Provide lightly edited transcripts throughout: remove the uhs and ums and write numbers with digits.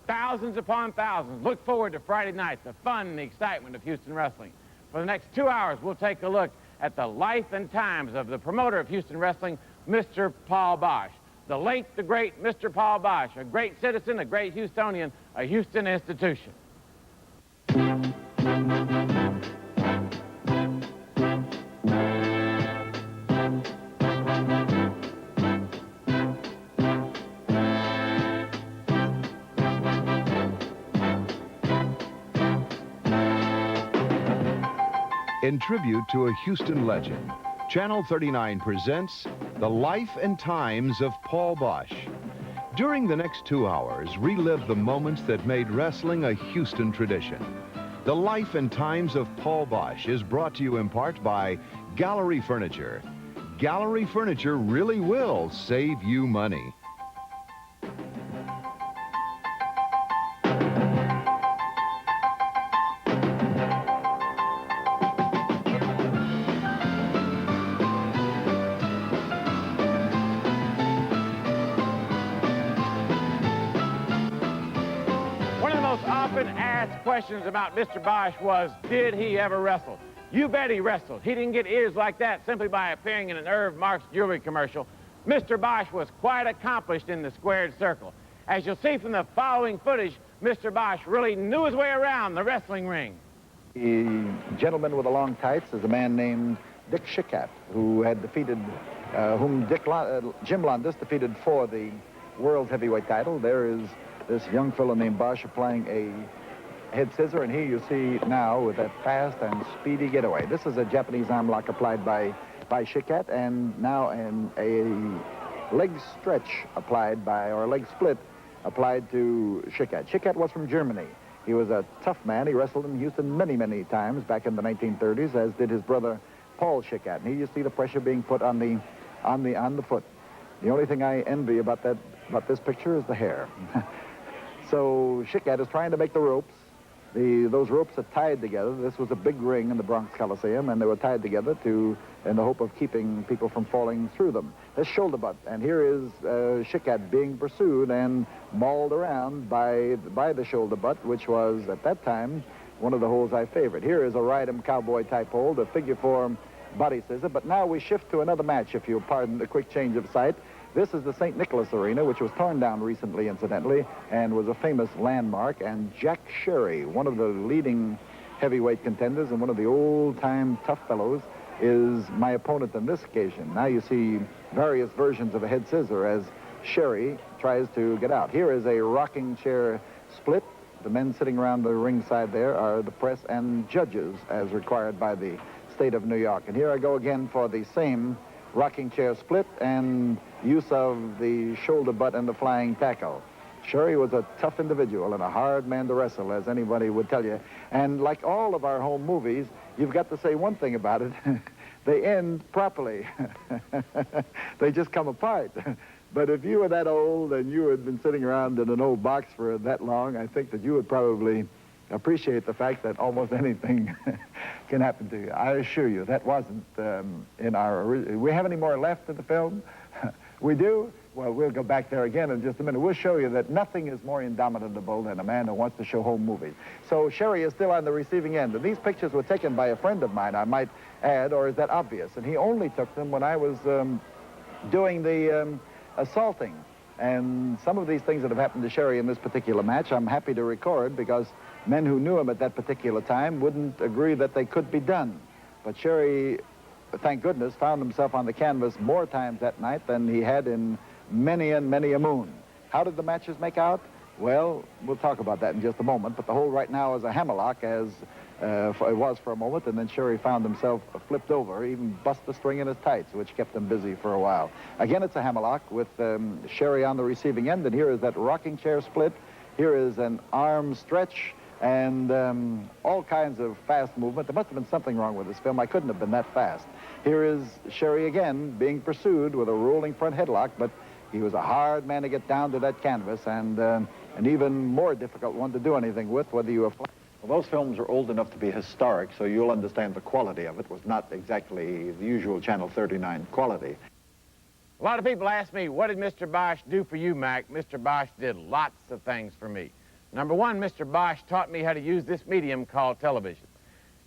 Thousands upon thousands look forward to Friday night, the fun and the excitement of Houston wrestling. For the next 2 hours, we'll take a look at the life and times of the promoter of Houston wrestling, Mr. Paul Boesch. The late, the great Mr. Paul Boesch, a great citizen, a great Houstonian, a Houston institution. In tribute to a Houston legend, Channel 39 presents The Life and Times of Paul Boesch. During the next 2 hours, relive the moments that made wrestling a Houston tradition. The Life and Times of Paul Boesch is brought to you in part by Gallery Furniture. Gallery Furniture really will save you money. Questions about Mr. Boesch was, did he ever wrestle? You bet he wrestled. He didn't get ears like that simply by appearing in an Irv Marks jewelry commercial. Mr. Boesch was quite accomplished in the squared circle. As you'll see from the following footage, Mr. Boesch really knew his way around the wrestling ring. The gentleman with the long tights is a man named Dick Schickat, who had defeated, Jim Londos defeated for the world heavyweight title. There is this young fellow named Boesch applying a head scissor, and here you see now with that fast and speedy getaway. This is a Japanese arm lock applied by Schickat, and now a leg stretch applied by, or a leg split applied to Schickat. Schickat was from Germany. He was a tough man. He wrestled in Houston many, many times back in the 1930s, as did his brother Paul Schickat. And here you see the pressure being put on the foot. The only thing I envy about this picture is the hair. So Schickat is trying to make the ropes. Those ropes are tied together. This was a big ring in the Bronx Coliseum, and they were tied together in the hope of keeping people from falling through them. This shoulder butt, and here is Schickat being pursued and mauled around by the shoulder butt, which was, at that time, one of the holds I favored. Here is a ride-em cowboy type hold, a figure 4 body scissor, but now we shift to another match, if you'll pardon the quick change of site. This is the St. Nicholas Arena, which was torn down recently, incidentally, and was a famous landmark. And Jack Sherry, one of the leading heavyweight contenders and one of the old-time tough fellows, is my opponent on this occasion. Now you see various versions of a head scissor as Sherry tries to get out. Here is a rocking chair split. The men sitting around the ringside there are the press and judges, as required by the state of New York. And here I go again for the same rocking chair split and use of the shoulder butt and the flying tackle. Sherry was a tough individual and a hard man to wrestle, as anybody would tell you. And like all of our home movies, you've got to say one thing about it. They end properly. They just come apart. But if you were that old and you had been sitting around in an old box for that long, I think that you would probably appreciate the fact that almost anything can happen to you. I assure you, that wasn't in our original. We have any more left of the film? We do? Well, we'll go back there again in just a minute. We'll show you that nothing is more indomitable than a man who wants to show home movies. So Sherry is still on the receiving end. And these pictures were taken by a friend of mine, I might add, or is that obvious? And he only took them when I was doing the assaulting. And some of these things that have happened to Sherry in this particular match, I'm happy to record, because men who knew him at that particular time wouldn't agree that they could be done. But Sherry, thank goodness, found himself on the canvas more times that night than he had in many and many a moon. How did the matches make out? Well, we'll talk about that in just a moment, but the hold right now is a hammerlock, as it was for a moment, and then Sherry found himself flipped over, even bust a string in his tights, which kept him busy for a while. Again, it's a hammerlock with Sherry on the receiving end, and here is that rocking chair split. Here is an arm stretch, and all kinds of fast movement. There must have been something wrong with this film. I couldn't have been that fast. Here is Sherry again being pursued with a rolling front headlock, but he was a hard man to get down to that canvas, and an even more difficult one to do anything with, whether you were... Well, those films are old enough to be historic, so you'll understand the quality of it was not exactly the usual Channel 39 quality. A lot of people ask me, what did Mr. Boesch do for you, Mac? Mr. Boesch did lots of things for me. Number one, Mr. Boesch taught me how to use this medium called television.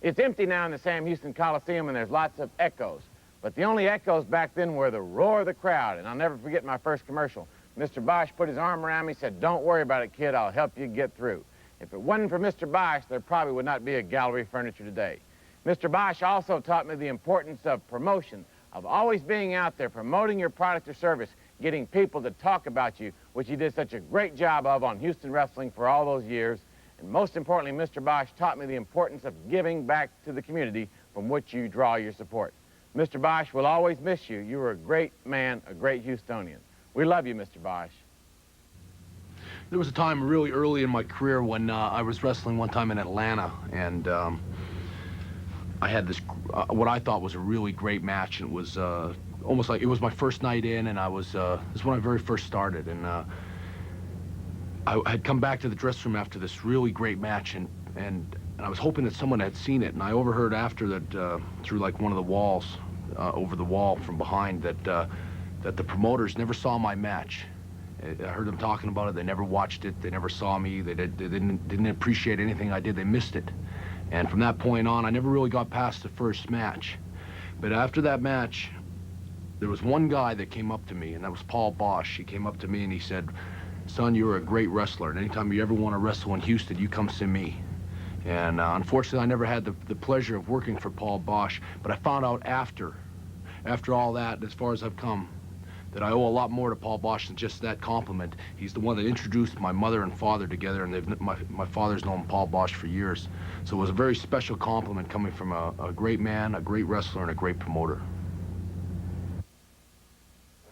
It's empty now in the Sam Houston Coliseum, and there's lots of echoes. But the only echoes back then were the roar of the crowd, and I'll never forget my first commercial. Mr. Boesch put his arm around me and said, "Don't worry about it, kid, I'll help you get through." If it wasn't for Mr. Boesch, there probably would not be a gallery furniture today. Mr. Boesch also taught me the importance of promotion, of always being out there, promoting your product or service, getting people to talk about you, which he did such a great job of on Houston Wrestling for all those years. And most importantly, Mr. Boesch taught me the importance of giving back to the community from which you draw your support. Mr. Boesch will always miss you. You were a great man, a great Houstonian. We love you, Mr. Boesch. There was a time really early in my career when I was wrestling one time in Atlanta, and I had this, what I thought was a really great match. It was almost like it was my first night in, and I was, this is when I very first started, and I had come back to the dressing room after this really great match, and I was hoping that someone had seen it, and I overheard after that, through like one of the walls, over the wall from behind, that the promoters never saw my match. I heard them talking about it. They never watched it. They never saw me. They didn't appreciate anything I did. They missed it. And from that point on, I never really got past the first match. But after that match, there was one guy that came up to me, and that was Paul Boesch. He came up to me and he said, "Son, you're a great wrestler, and anytime you ever want to wrestle in Houston, you come see me." And unfortunately, I never had the pleasure of working for Paul Boesch, but I found out after all that, as far as I've come, that I owe a lot more to Paul Boesch than just that compliment. He's the one that introduced my mother and father together, and my father's known Paul Boesch for years. So it was a very special compliment coming from a great man, a great wrestler, and a great promoter.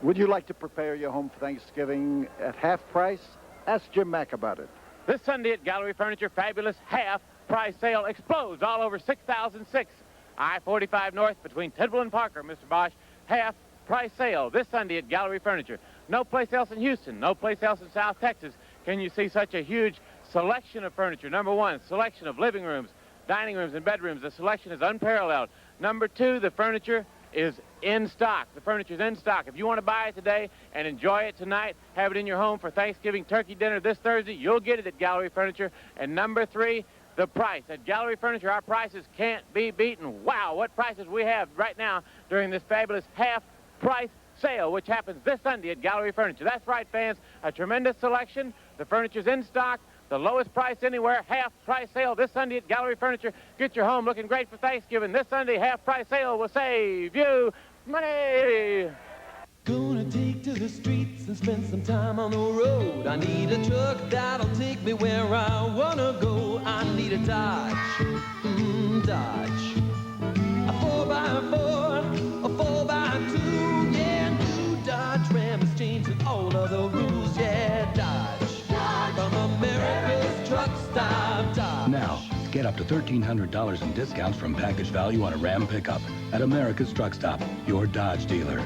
Would you like to prepare your home for Thanksgiving at half price? Ask Jim Mack about it. This Sunday at Gallery Furniture, fabulous half-price sale explodes all over 6006 I-45 North between Tidwell and Parker. Mr. Boesch, half-price sale this Sunday at Gallery Furniture. No place else in Houston, no place else in South Texas can you see such a huge selection of furniture. Number one, selection of living rooms, dining rooms, and bedrooms. The selection is unparalleled. Number two, the furniture is in stock. The furniture's in stock. If you want to buy it today and enjoy it tonight, have it in your home for Thanksgiving turkey dinner this Thursday, you'll get it at Gallery Furniture. And number three, the price. At Gallery Furniture, our prices can't be beaten. Wow, what prices we have right now during this fabulous half-price sale, which happens this Sunday at Gallery Furniture. That's right, fans, a tremendous selection. The furniture's in stock. The lowest price anywhere, half-price sale this Sunday at Gallery Furniture. Get your home looking great for Thanksgiving. This Sunday, half-price sale will save you money. Gonna take to the streets and spend some time on the road. I need a truck that'll take me where I wanna go. I need a Dodge, Dodge. A 4x4, a 4x2, yeah. New Dodge Ram is changing all of the rules, yeah. Dodge. From America's Truck Stop, Dodge. Now, get up to $1,300 in discounts from package value on a Ram pickup at America's Truck Stop, your Dodge dealer.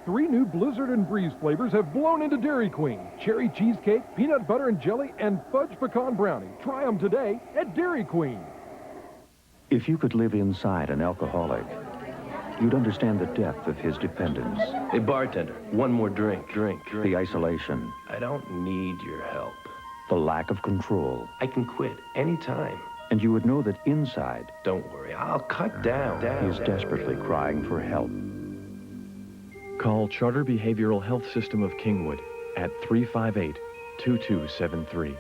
3 new Blizzard and Breeze flavors have blown into Dairy Queen. Cherry cheesecake, peanut butter and jelly, and fudge pecan brownie. Try them today at Dairy Queen. If you could live inside an alcoholic, you'd understand the depth of his dependence. Hey, bartender, one more drink. The isolation. I don't need your help. The lack of control. I can quit anytime. And you would know that inside... Don't worry, I'll cut down. He is desperately crying for help. Call Charter Behavioral Health System of Kingwood at 358-2273.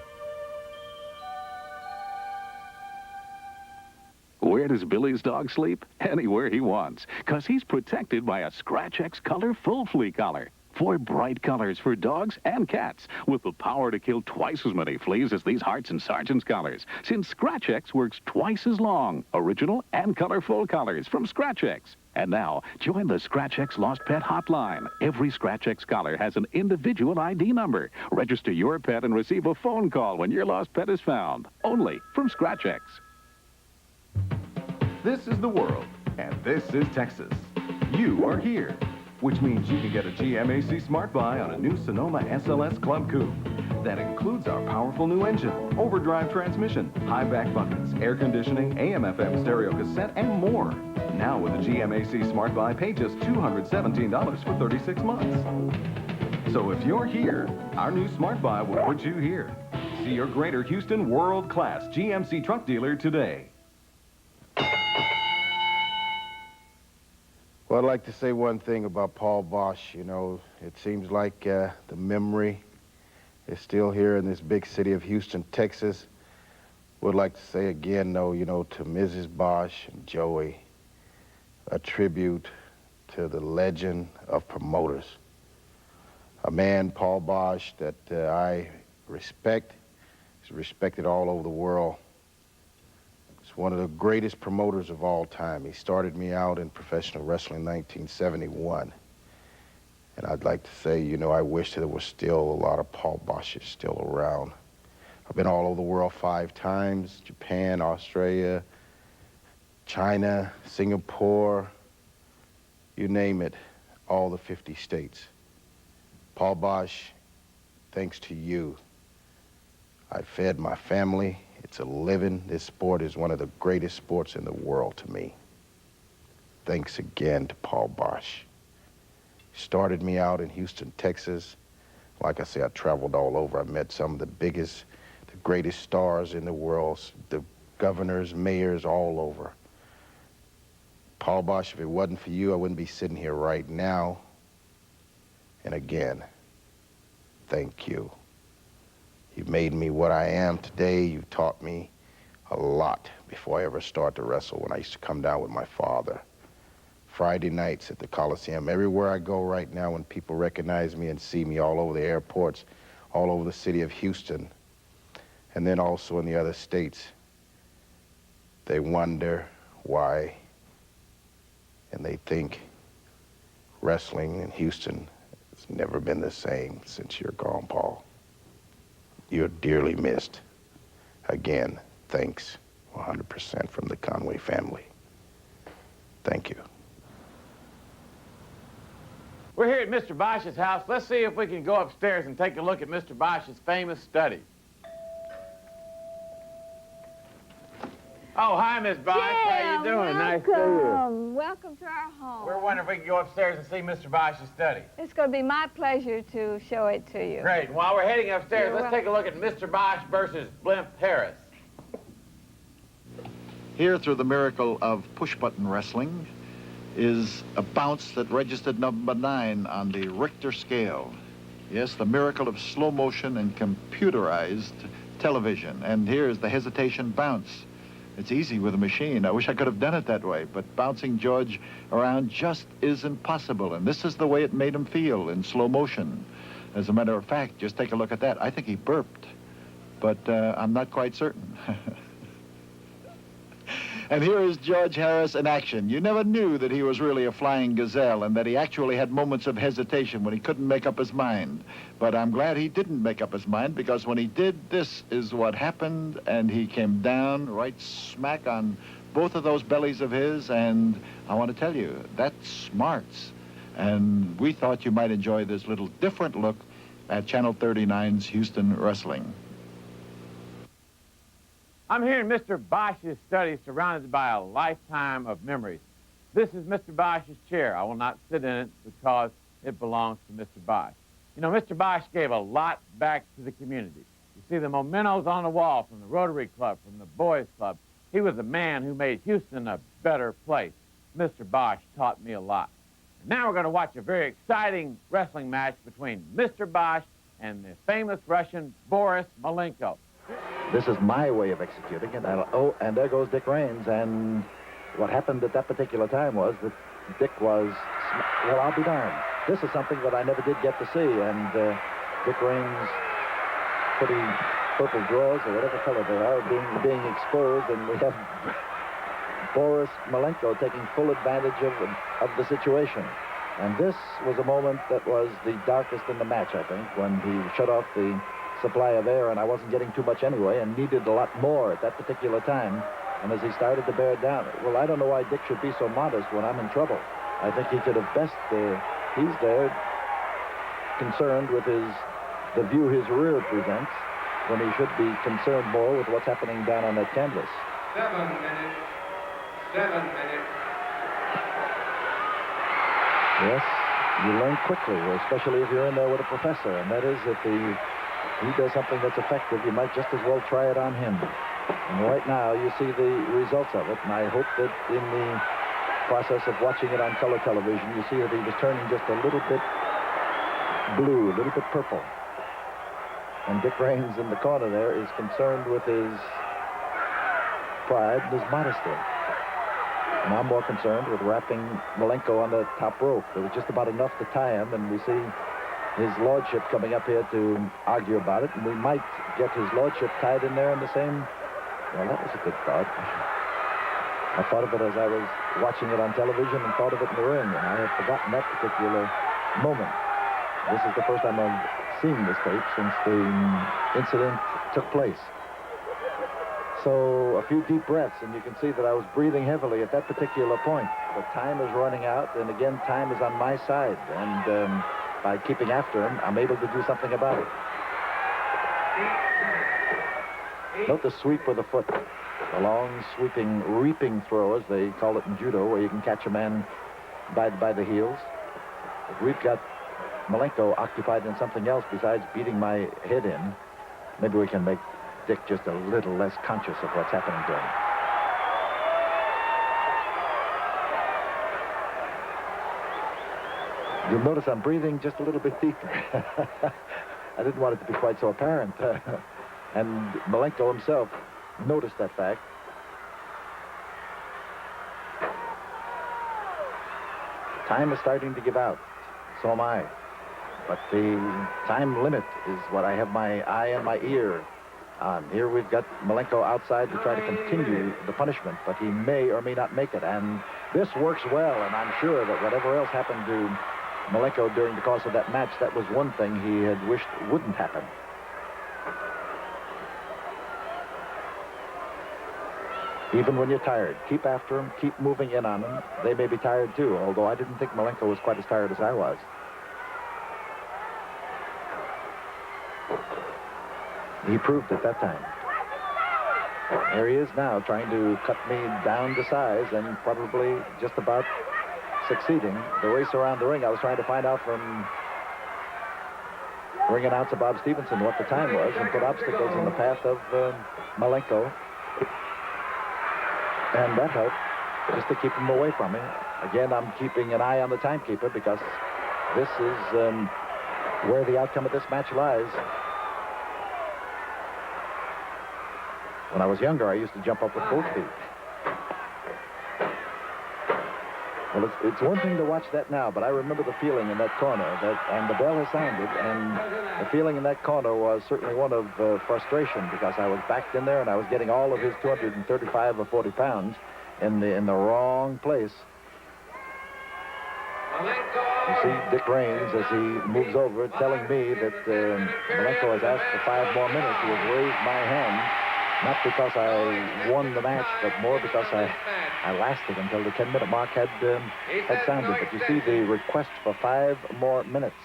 Where does Billy's dog sleep? Anywhere he wants, because he's protected by a Scratch X Color Full Flea Collar. 4 bright colors for dogs and cats, with the power to kill twice as many fleas as these Hearts and Sergeant's collars, since Scratch X works twice as long. Original and colorful collars from Scratch X. And now, join the Scratch X Lost Pet Hotline. Every Scratch X collar has an individual ID number. Register your pet and receive a phone call when your lost pet is found. Only from Scratch X. This is the world, and this is Texas. You are here, which means you can get a GMAC Smart Buy on a new Sonoma SLS Club Coupe. That includes our powerful new engine, overdrive transmission, high back buckets, air conditioning, AM/FM stereo cassette, and more. Now with a GMAC Smart Buy, pay just $217 for 36 months. So if you're here, our new Smart Buy will put you here. See your Greater Houston world-class GMC truck dealer today. Well, I'd like to say one thing about Paul Boesch. You know, it seems like the memory is still here in this big city of Houston, Texas. Would like to say again, though, you know, to Mrs. Boesch and Joey, a tribute to the legend of promoters. A man, Paul Boesch, that I respect. He's respected all over the world. He's one of the greatest promoters of all time. He started me out in professional wrestling in 1971. And I'd like to say, you know, I wish that there was still a lot of Paul Boesches still around. I've been all over the world 5 times, Japan, Australia, China, Singapore, you name it, all the 50 states. Paul Boesch, thanks to you, I fed my family. It's a living. This sport is one of the greatest sports in the world to me. Thanks again to Paul Boesch. Started me out in Houston, Texas. Like I say, I traveled all over. I met some of the biggest, the greatest stars in the world, the governors, mayors, all over. Paul Boesch, if it wasn't for you, I wouldn't be sitting here right now. And again, thank you. You've made me what I am today. You've taught me a lot before I ever started to wrestle, when I used to come down with my father. Friday nights at the Coliseum. Everywhere I go right now, when people recognize me and see me all over the airports, all over the city of Houston, and then also in the other states, they wonder why, and they think wrestling in Houston has never been the same since you're gone, Paul. You're dearly missed. Again, thanks 100% from the Conway family. Thank you. We're here at Mr. Boesch's house. Let's see if we can go upstairs and take a look at Mr. Boesch's famous study. Oh, hi, Miss Boesch. How you doing? Nice to see you. Welcome to our home. We're wondering if we can go upstairs and see Mr. Boesch's study. It's going to be my pleasure to show it to you. Great. And while we're heading upstairs, let's take a look at Mr. Boesch versus Blimp Harris. Here, through the miracle of push-button wrestling, is a bounce that registered number 9 on the Richter scale. Yes, the miracle of slow motion and computerized television. And here's the hesitation bounce. It's easy with a machine. I wish I could have done it that way, but bouncing George around just isn't possible. And this is the way it made him feel in slow motion. As a matter of fact, just take a look at that. I think he burped, but I'm not quite certain. And here is George Harris in action. You never knew that he was really a flying gazelle and that he actually had moments of hesitation when he couldn't make up his mind. But I'm glad he didn't make up his mind, because when he did, this is what happened, and he came down right smack on both of those bellies of his, and I want to tell you, that's smarts. And we thought you might enjoy this little different look at Channel 39's Houston Wrestling. I'm here in Mr. Boesch's study, surrounded by a lifetime of memories. This is Mr. Boesch's chair. I will not sit in it because it belongs to Mr. Boesch. You know, Mr. Boesch gave a lot back to the community. You see the mementos on the wall from the Rotary Club, from the Boys Club. He was the man who made Houston a better place. Mr. Boesch taught me a lot. And now we're going to watch a very exciting wrestling match between Mr. Boesch and the famous Russian Boris Malenko. This is my way of executing it. Oh, and there goes Dick Raines. And what happened at that particular time was that Dick was, well, I'll be darned. This is something that I never did get to see. And Dick Raines' pretty purple drawers, or whatever color they are, being exposed. And we have Boris Malenko taking full advantage of the situation. And this was a moment that was the darkest in the match, I think, when he shut off the supply of air, and I wasn't getting too much anyway, and needed a lot more at that particular time. And as he started to bear down, well, I don't know why Dick should be so modest when I'm in trouble. I think he could have best, he's there concerned with the view his rear presents, when he should be concerned more with what's happening down on that canvas. 7 minutes. 7 minutes. Yes, you learn quickly, especially if you're in there with a professor, and that is if the he does something that's effective, you might just as well try it on him. And right now, you see the results of it, and I hope that in the process of watching it on color television, you see that he was turning just a little bit blue, a little bit purple. And Dick Raines in the corner there is concerned with his pride and his modesty. And I'm more concerned with wrapping Malenko on the top rope. There was just about enough to tie him, and we see his lordship coming up here to argue about it, and we might get his lordship tied in there in the same... Well, that was a good thought. I thought of it as I was watching it on television and thought of it in the ring, and I had forgotten that particular moment. This is the first time I've seen this tape since the incident took place. So a few deep breaths, and you can see that I was breathing heavily at that particular point. But time is running out, and again, time is on my side. And by keeping after him, I'm able to do something about it. Note the sweep with the foot. The long, sweeping, reaping throw, as they call it in judo, where you can catch a man by the heels. If we've got Malenko occupied in something else besides beating my head in, maybe we can make Dick just a little less conscious of what's happening to him. You'll notice I'm breathing just a little bit deeper. I didn't want it to be quite so apparent. And Malenko himself noticed that fact. Time is starting to give out. So am I. But the time limit is what I have my eye and my ear on. Here we've got Malenko outside to try to continue the punishment, but he may or may not make it. And this works well, and I'm sure that whatever else happened to Malenko during the course of that match, that was one thing he had wished wouldn't happen. Even when you're tired, keep after them, keep moving in on them. They may be tired too, although I didn't think Malenko was quite as tired as I was. He proved it that time. There he is now, trying to cut me down to size and probably just about succeeding. The race around the ring, I was trying to find out from ring announcer Bob Stevenson what the time was and put obstacles in the path of Malenko. And that helped, just to keep him away from me. Again, I'm keeping an eye on the timekeeper because this is where the outcome of this match lies. When I was younger, I used to jump up with both feet. Well, it's one thing to watch that now, but I remember the feeling in that corner, and the bell has sounded, and the feeling in that corner was certainly one of frustration because I was backed in there and I was getting all of his 235 or 40 pounds in the wrong place. You see Dick Raines, as he moves over, telling me that Malenko has asked for 5 more minutes. He has raised my hand. Not because I won the match, but more because I lasted until the 10-minute mark had sounded. But you see the request for 5 more minutes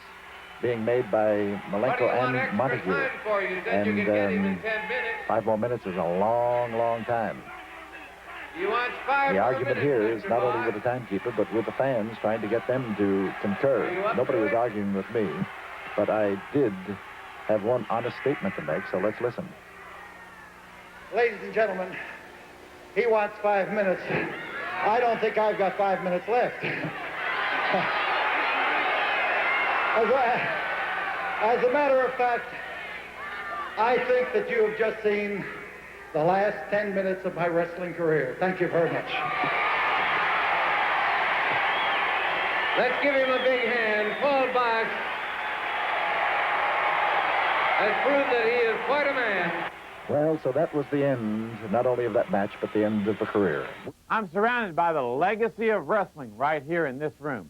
being made by Malenko and Montague. And 5 more minutes is a long, long time. The argument here is not only with the timekeeper, but with the fans, trying to get them to concur. Nobody was arguing with me, but I did have one honest statement to make, so let's listen. Ladies and gentlemen, he wants 5 minutes. I don't think I've got 5 minutes left. As a matter of fact, I think that you have just seen the last 10 minutes of my wrestling career. Thank you very much. Let's give him a big hand. Paul Boesch has proved that he is quite a man. Well, so that was the end, not only of that match, but the end of the career. I'm surrounded by the legacy of wrestling right here in this room.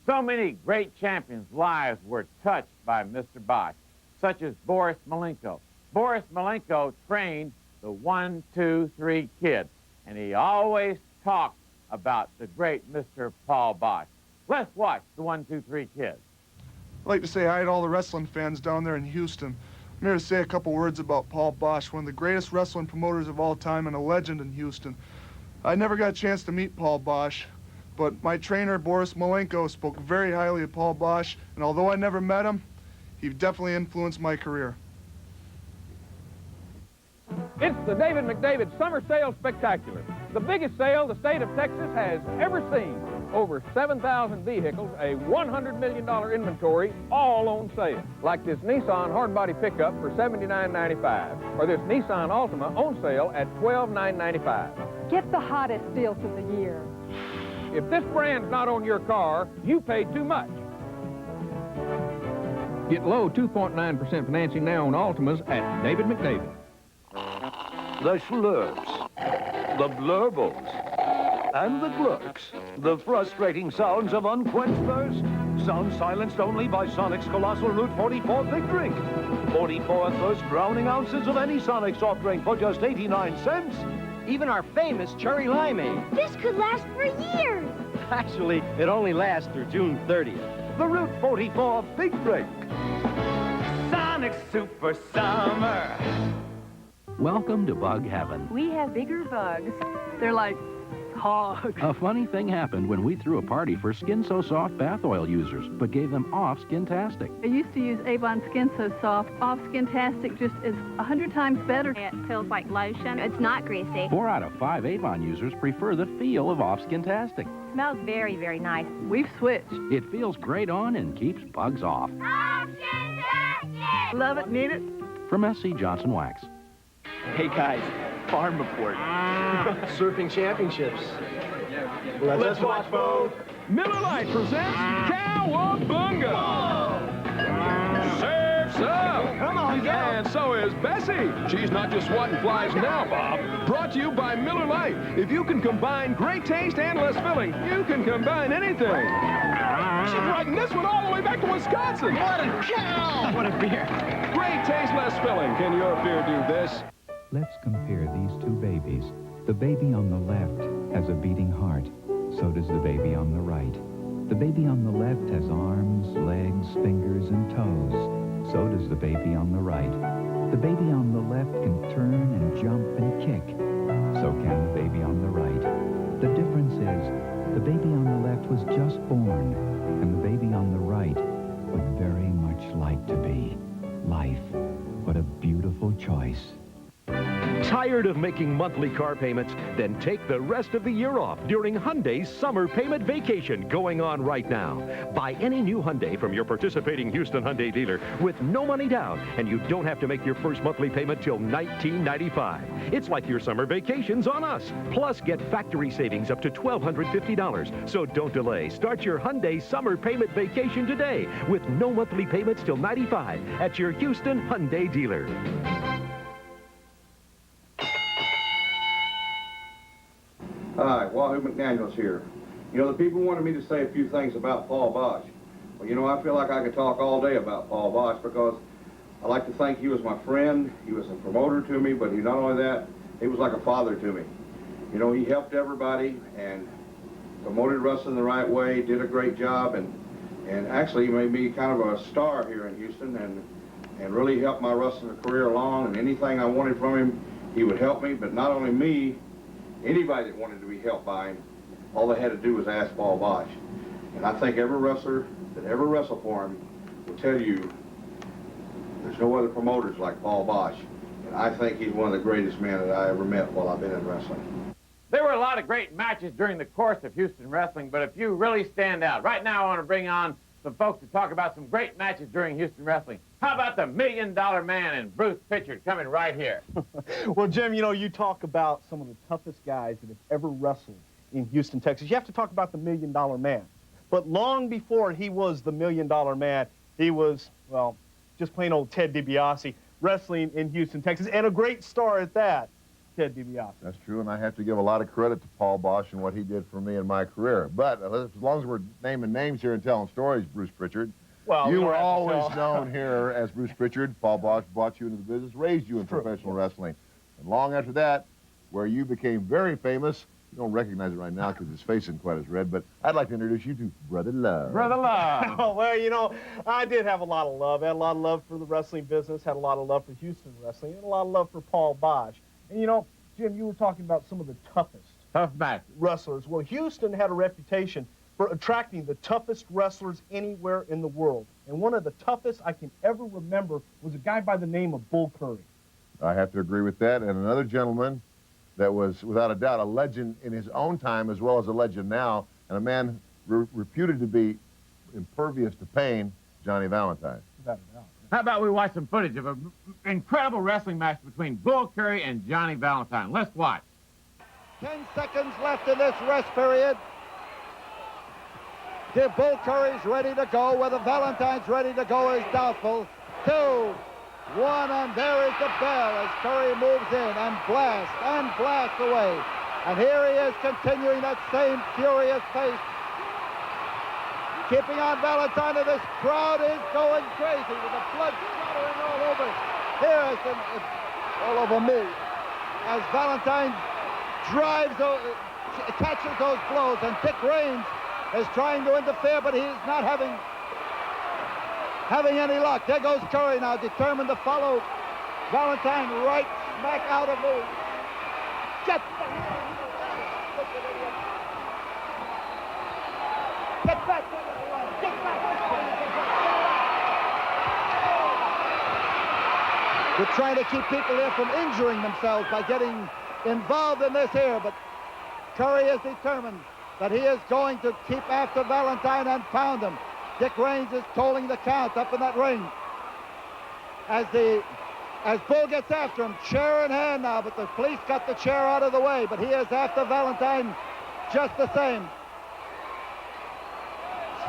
So many great champions' lives were touched by Mr. Boesch, such as Boris Malenko. Boris Malenko trained the 1, 2, 3 kid, and he always talked about the great Mr. Paul Boesch. Let's watch the 1, 2, 3 kid. I'd like to say hi to all the wrestling fans down there in Houston. I'm here to say a couple words about Paul Boesch, one of the greatest wrestling promoters of all time and a legend in Houston. I never got a chance to meet Paul Boesch, but my trainer, Boris Malenko, spoke very highly of Paul Boesch, and although I never met him, he definitely influenced my career. It's the David McDavid Summer Sale Spectacular, the biggest sale the state of Texas has ever seen. Over 7,000 vehicles, a $100 million inventory, all on sale. Like this Nissan hardbody pickup for $79.95, or this Nissan Altima on sale at $12,995. Get the hottest deals of the year. If this brand's not on your car, you paid too much. Get low 2.9% financing now on Altimas at David McDavid. The schlurbs, the blurbles, and the glurks. The frustrating sounds of unquenched thirst. Sounds silenced only by Sonic's colossal Route 44 Big Drink. 44 thirst-drowning ounces of any Sonic soft drink for just 89 cents. Even our famous cherry limeade. This could last for years. Actually, it only lasts through June 30th. The Route 44 Big Drink. Sonic Super Summer. Welcome to Bug Heaven. We have bigger bugs. They're like hogs. A funny thing happened when we threw a party for Skin So Soft bath oil users, but gave them off Skin-tastic. I used to use Avon Skin So Soft. Off Skin-tastic just is 100 times better. It feels like lotion. It's not greasy. 4 out of 5 Avon users prefer the feel of off Skin-tastic. Smells very, very nice. We've switched. It feels great on and keeps bugs off. Off Skin-tastic! Love it, need it. From SC Johnson Wax. Hey guys, farm report. Surfing championships. Let's watch both. Miller Lite presents Cowabunga! Surf's up! Come on, go! And so is Bessie. She's not just swatting flies now, Bob. Brought to you by Miller Lite. If you can combine great taste and less filling, you can combine anything. She's riding this one all the way back to Wisconsin. What a cow! What a beer. Great taste, less filling. Can your beer do this? Let's compare these two babies. The baby on the left has a beating heart. So does the baby on the right. The baby on the left has arms, legs, fingers, and toes. So does the baby on the right. The baby on the left can turn and jump and kick. So can the baby on the right. The difference is, the baby on the left was just born, and the baby on the right would very much like to be. Life. What a beautiful choice. Tired of making monthly car payments? Then take the rest of the year off during Hyundai's summer payment vacation going on right now. Buy any new Hyundai from your participating Houston Hyundai dealer with no money down, and you don't have to make your first monthly payment till $19.95. It's like your summer vacations on us. Plus, get factory savings up to $1,250. So don't delay. Start your Hyundai summer payment vacation today with no monthly payments till $95 at your Houston Hyundai dealer. Hi, Wahoo McDaniels here. You know, the people wanted me to say a few things about Paul Boesch. Well, you know, I feel like I could talk all day about Paul Boesch because I like to think he was my friend, he was a promoter to me, but he not only that, he was like a father to me. You know, he helped everybody and promoted wrestling the right way, did a great job, and actually made me kind of a star here in Houston and really helped my wrestling career along, and anything I wanted from him, he would help me, but not only me, anybody that wanted to be helped by him, all they had to do was ask Paul Boesch. And I think every wrestler that ever wrestled for him will tell you there's no other promoters like Paul Boesch. And I think he's one of the greatest men that I ever met while I've been in wrestling. There were a lot of great matches during the course of Houston wrestling, but a few really stand out. Right now I want to bring on some folks to talk about some great matches during Houston wrestling. How about the $1 Million Man and Bruce Pritchard coming right here? Well, Jim, you know, you talk about some of the toughest guys that have ever wrestled in Houston, Texas. You have to talk about the $1 Million Man. But long before he was the $1 Million Man, he was, well, just plain old Ted DiBiase wrestling in Houston, Texas, and a great star at that, Ted DiBiase. That's true, and I have to give a lot of credit to Paul Boesch and what he did for me in my career. But as long as we're naming names here and telling stories, Bruce Pritchard, well, you were always known here as Bruce Pritchard. Paul Boesch brought you into the business, raised you in professional wrestling. And long after that, where you became very famous, you don't recognize it right now because his face isn't quite as red, but I'd like to introduce you to Brother Love. Brother Love. Oh, well, you know, I did have a lot of love. I had a lot of love for the wrestling business, had a lot of love for Houston wrestling, and a lot of love for Paul Boesch. And, you know, Jim, you were talking about some of the toughest wrestlers. Well, Houston had a reputation for attracting the toughest wrestlers anywhere in the world. And one of the toughest I can ever remember was a guy by the name of Bull Curry. I have to agree with that. And another gentleman that was, without a doubt, a legend in his own time as well as a legend now, and a man reputed to be impervious to pain, Johnny Valentine. Without a doubt. How about we watch some footage of an incredible wrestling match between Bull Curry and Johnny Valentine? Let's watch. 10 seconds left in this rest period. The Bull Curry's ready to go. Whether Valentine's ready to go is doubtful. 2, 1, and there is the bell as Curry moves in and blasts away. And here he is continuing that same furious pace. Keeping on Valentine, and this crowd is going crazy with the blood splattering all over. Here is all over me as Valentine catches those blows, and Dick Raines is trying to interfere, but he is not having any luck. There goes Curry now, determined to follow Valentine right smack out of the... Get back! We're trying to keep people here from injuring themselves by getting involved in this here, but Curry is determined that he is going to keep after Valentine and pound him. Dick Raines is tolling the count up in that ring. As Bull gets after him, chair in hand now, but the police got the chair out of the way, but he is after Valentine just the same.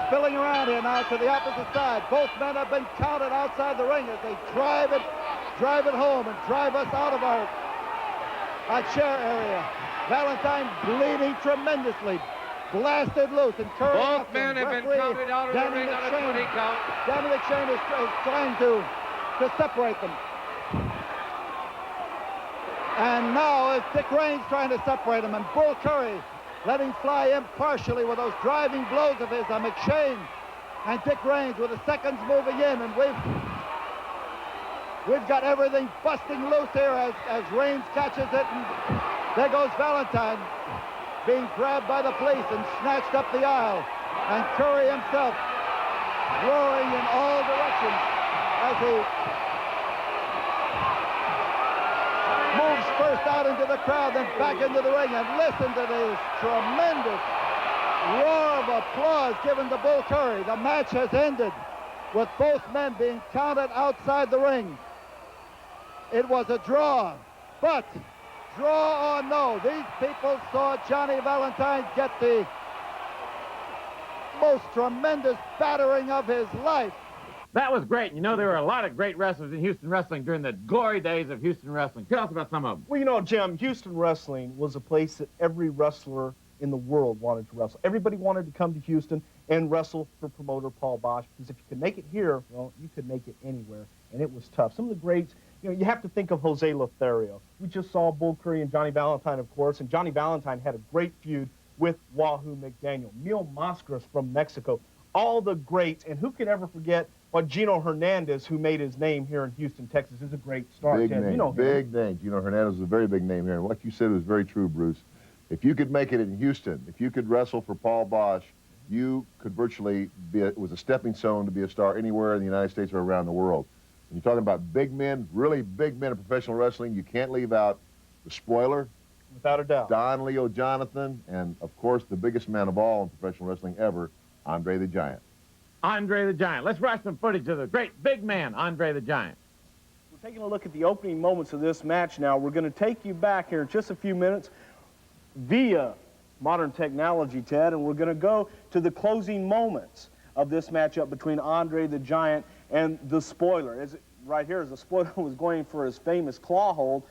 Spilling around here now to the opposite side. Both men have been counted outside the ring as they drive it home and drive us out of our chair area. Valentine bleeding tremendously, blasted loose, and Curry. Both men have been counted out of the ring on a 20 count. Danny McShane is trying to separate them. And now it's Dick Raines trying to separate them, and Bull Curry letting fly impartially with those driving blows of his on McShane and Dick Raines with the seconds moving in, and we've got everything busting loose here as Raines catches it, and there goes Valentine being grabbed by the police and snatched up the aisle, and Curry himself roaring in all directions as he moves first out into the crowd, then back into the ring, and listen to this tremendous roar of applause given to Bull Curry. The match has ended with both men being counted outside the ring. It was a draw, but draw or no, these people saw Johnny Valentine get the most tremendous battering of his life. That was great. You know, there were a lot of great wrestlers in Houston wrestling during the glory days of Houston wrestling. Tell us about some of them. Well, you know, Jim, Houston wrestling was a place that every wrestler in the world wanted to wrestle. Everybody wanted to come to Houston and wrestle for promoter Paul Boesch, because if you could make it here, well, you could make it anywhere, and it was tough. Some of the greats, you know, you have to think of Jose Lothario. We just saw Bull Curry and Johnny Valentine, of course, and Johnny Valentine had a great feud with Wahoo McDaniel. Mil Mascaras from Mexico. All the greats, and who can ever forget what Gino Hernandez, who made his name here in Houston, Texas, is a great star. Big Ted, name, you know big name. Gino Hernandez is a very big name here, and what you said was very true, Bruce. If you could make it in Houston, if you could wrestle for Paul Boesch, you could virtually be, it was a stepping stone to be a star anywhere in the United States or around the world. When you're talking about big men, really big men in professional wrestling, you can't leave out the Spoiler. Without a doubt. Don Leo Jonathan, and of course the biggest man of all in professional wrestling ever, Andre the Giant. Andre the Giant. Let's watch some footage of the great big man, Andre the Giant. We're taking a look at the opening moments of this match now. We're going to take you back here in just a few minutes via modern technology, Ted, and we're going to go to the closing moments of this matchup between Andre the Giant and the Spoiler. Right here, as the Spoiler was going for his famous claw hold,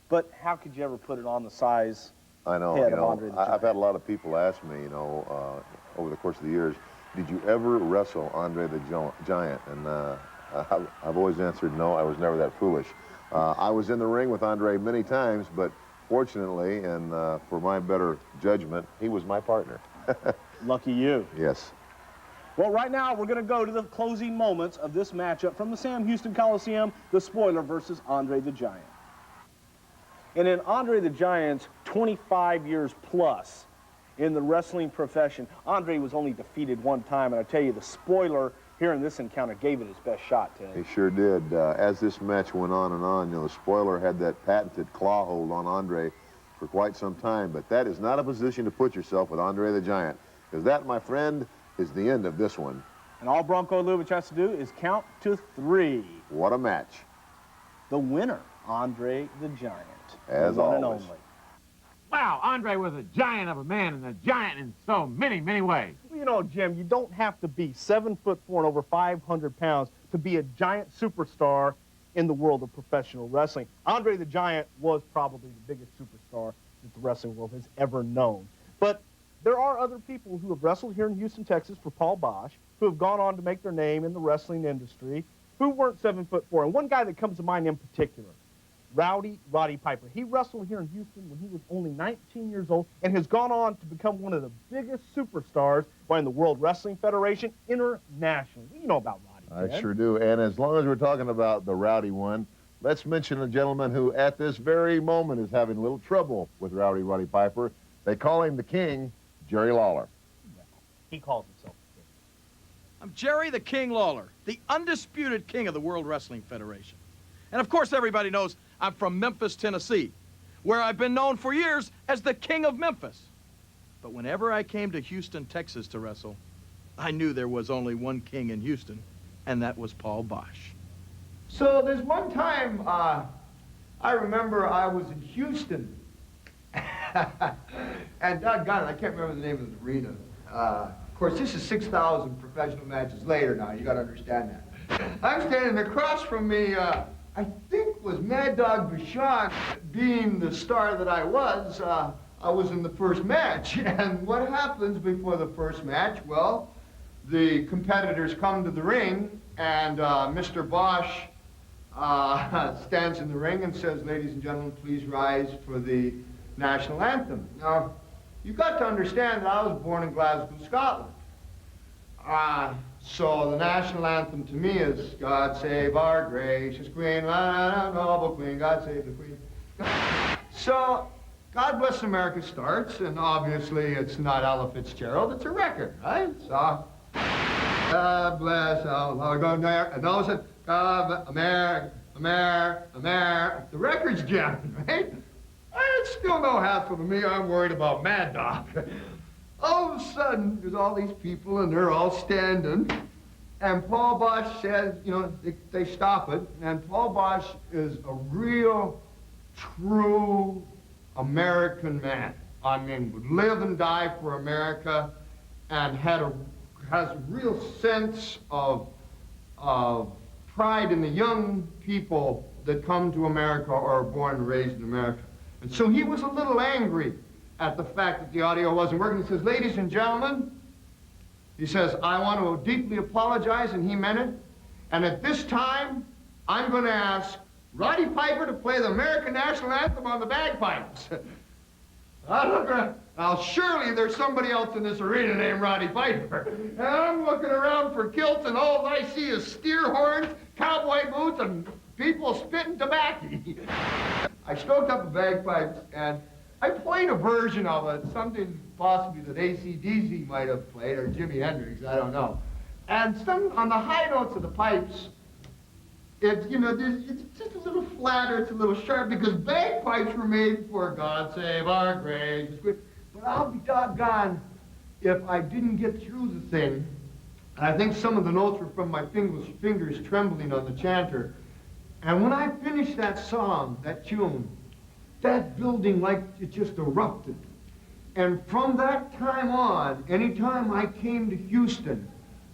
but how could you ever put it on the size I know, head you of know, Andre the Giant? I've had a lot of people ask me, you know, over the course of the years, did you ever wrestle Andre the Giant? And I've always answered no, I was never that foolish. I was in the ring with Andre many times, but fortunately, and for my better judgment, he was my partner. Lucky you. Yes. Well, right now, we're going to go to the closing moments of this matchup from the Sam Houston Coliseum, the Spoiler versus Andre the Giant. And in Andre the Giant's 25 years plus in the wrestling profession, Andre was only defeated one time, and I tell you, the Spoiler here in this encounter gave it his best shot, Ted. He sure did. As this match went on and on, you know, the spoiler had that patented claw hold on Andre for quite some time, but that is not a position to put yourself with Andre the Giant, because that, my friend, is the end of this one. And all Bronco Lubitsch has to do is count to 3. What a match. The winner, Andre the Giant. As one and always. only. Wow, Andre was a giant of a man and a giant in so many, many ways. Well, you know, Jim, you don't have to be 7'4" and over 500 pounds to be a giant superstar in the world of professional wrestling. Andre the Giant was probably the biggest superstar that the wrestling world has ever known. But there are other people who have wrestled here in Houston, Texas for Paul Boesch, who have gone on to make their name in the wrestling industry, who weren't 7'4". And one guy that comes to mind in particular, Roddy Piper. He wrestled here in Houston when he was only 19 years old and has gone on to become one of the biggest superstars in the World Wrestling Federation internationally. You know about Roddy. I sure do. And as long as we're talking about the rowdy one, let's mention a gentleman who at this very moment is having a little trouble with Roddy Piper. They call him the King, Jerry Lawler. He calls himself the King. I'm Jerry the King Lawler, the undisputed king of the World Wrestling Federation. And of course everybody knows I'm from Memphis, Tennessee, where I've been known for years as the King of Memphis. But whenever I came to Houston, Texas to wrestle, I knew there was only one king in Houston, and that was Paul Boesch. So there's one time, I remember I was in Houston, and doggone it, I can't remember the name of the arena. Of course, this is 6,000 professional matches later now, you gotta understand that. I'm standing across from me, I think was Mad Dog Vachon. Being the star that I was in the first match. And what happens before the first match? Well, the competitors come to the ring, and Mr. Boesch stands in the ring and says, "Ladies and gentlemen, please rise for the national anthem." Now, you've got to understand that I was born in Glasgow, Scotland. So the national anthem to me is, "God save our gracious Queen, noble Queen, God save the Queen." So, "God Bless America" starts, and obviously it's not Ella Fitzgerald, it's a record, right? So, "God bless our God," and all of a sudden, "God, America, America, America." The record's jamming, right? It's still no hassle to me, I'm worried about Mad Dog. All of a sudden, there's all these people, and they're all standing, and Paul Boesch says, you know, they stop it, and Paul Boesch is a real, true American man. I mean, would live and die for America, and has a real sense of pride in the young people that come to America or are born and raised in America. And so he was a little angry at the fact that the audio wasn't working. He says, "Ladies and gentlemen," he says, "I want to deeply apologize," and he meant it. "And at this time, I'm going to ask Roddy Piper to play the American National Anthem on the bagpipes." I look around. Now, surely there's somebody else in this arena named Roddy Piper. And I'm looking around for kilts, and all I see is steer horns, cowboy boots, and people spitting tobacco. I stroked up the bagpipes, and I played a version of it, something possibly that AC/DC might have played, or Jimi Hendrix, I don't know. And on the high notes of the pipes, it's, you know, it's just a little flatter, it's a little sharp, because bagpipes were made for "God Save Our Gracious Queen." But I'll be doggone if I didn't get through the thing. And I think some of the notes were from my fingers trembling on the chanter. And when I finished that song, that tune, that building, like, it just erupted. And from that time on, anytime I came to Houston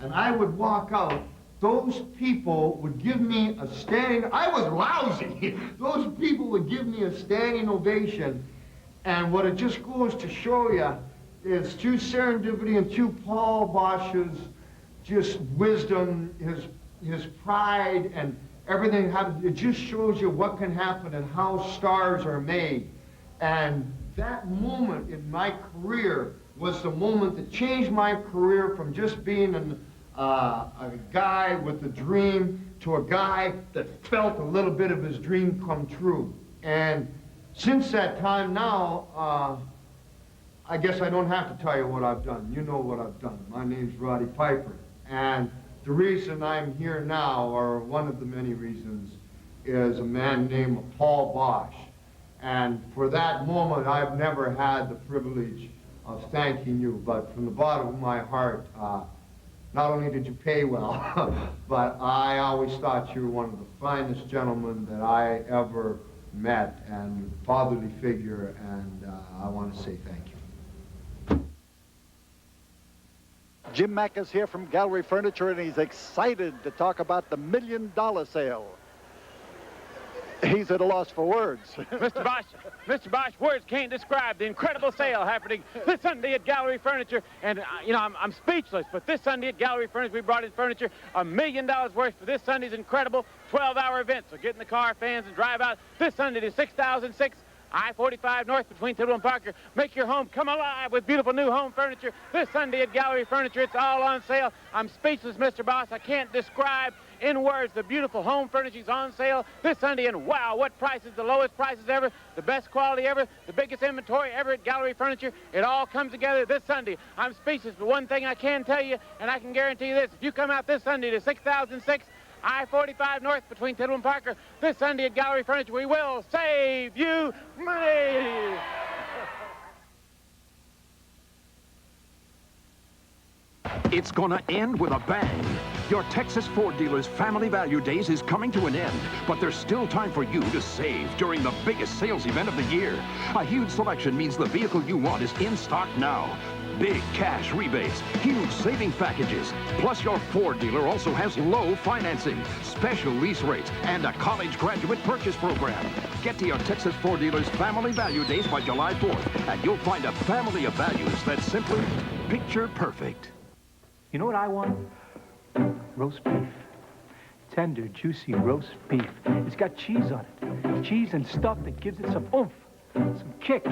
and I would walk out, those people would give me a standing, I was lousy. Those people would give me a standing ovation. And what it just goes to show you is through serendipity and through Paul Boesch's just wisdom, his pride, and everything, it just shows you what can happen and how stars are made. And that moment in my career was the moment that changed my career from just being a guy with a dream to a guy that felt a little bit of his dream come true. And since that time now, I guess I don't have to tell you what I've done. You know what I've done. My name's Roddy Piper. And the reason I'm here now, or one of the many reasons, is a man named Paul Boesch. And for that moment, I've never had the privilege of thanking you, but from the bottom of my heart, not only did you pay well, but I always thought you were one of the finest gentlemen that I ever met, and fatherly figure, and I want to say thank you. Jim Mack is here from Gallery Furniture, and he's excited to talk about the $1 million sale. He's at a loss for words. Mr. Boesch, words can't describe the incredible sale happening this Sunday at Gallery Furniture. And, you know, I'm speechless, but this Sunday at Gallery Furniture, we brought in furniture, $1 million worth for this Sunday's incredible 12-hour event. So get in the car, fans, and drive out this Sunday to 6006 I-45 North between Tidwell and Parker. Make your home come alive with beautiful new home furniture this Sunday at Gallery Furniture. It's all on sale. I'm speechless, Mr. Boss. I can't describe in words the beautiful home furnishings on sale this Sunday. And wow, what prices, the lowest prices ever, the best quality ever, the biggest inventory ever at Gallery Furniture. It all comes together this Sunday. I'm speechless, but one thing I can tell you, and I can guarantee you this, if you come out this Sunday to 6006 I-45 North between Tidwell and Parker this Sunday at Gallery Furniture, we will save you money. It's gonna end with a bang. Your Texas Ford dealer's Family Value Days is coming to an end, but there's still time for you to save during the biggest sales event of the year. A huge selection means the vehicle you want is in stock now. Big cash rebates, huge savings packages. Plus, your Ford dealer also has low financing, special lease rates, and a college graduate purchase program. Get to your Texas Ford dealer's Family Value Days by July 4th, and you'll find a family of values that's simply picture perfect. You know what I want? Roast beef. Tender, juicy roast beef. It's got cheese on it. Cheese and stuff that gives it some oomph, some kick.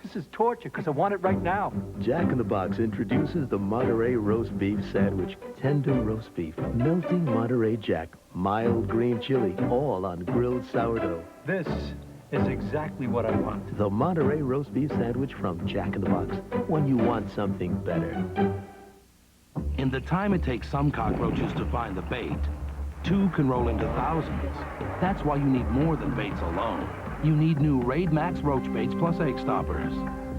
This is torture because I want it right now. Jack in the Box introduces the Monterey Roast Beef Sandwich. Tender roast beef, melting Monterey Jack, mild green chili, all on grilled sourdough. This is exactly what I want. The Monterey Roast Beef Sandwich from Jack in the Box, when you want something better. In the time it takes some cockroaches to find the bait, two can roll into thousands. That's why you need more than baits alone. You need new Raid Max Roach Baits plus egg stoppers.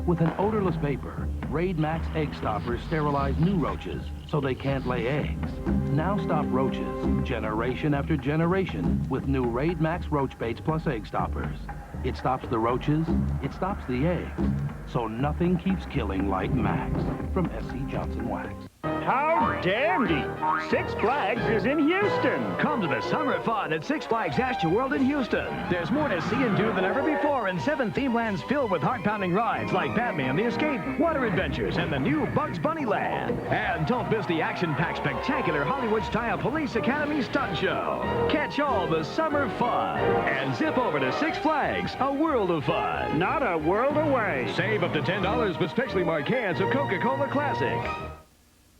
With an odorless vapor, Raid Max egg stoppers sterilize new roaches so they can't lay eggs. Now stop roaches, generation after generation, with new Raid Max Roach Baits plus egg stoppers. It stops the roaches, it stops the eggs, so nothing keeps killing like Max. From S.C. Johnson Wax. How dandy! Six Flags is in Houston. Come to the summer fun at Six Flags Astroworld in Houston. There's more to see and do than ever before, and 7 theme lands filled with heart-pounding rides like Batman the Escape, Water Adventures, and the new Bugs Bunny Land. And don't miss the action-packed, spectacular Hollywood-style Police Academy stunt show. Catch all the summer fun and zip over to Six Flags, a world of fun. Not a world away. Save up to $10 with specially marked cans of Coca-Cola Classic.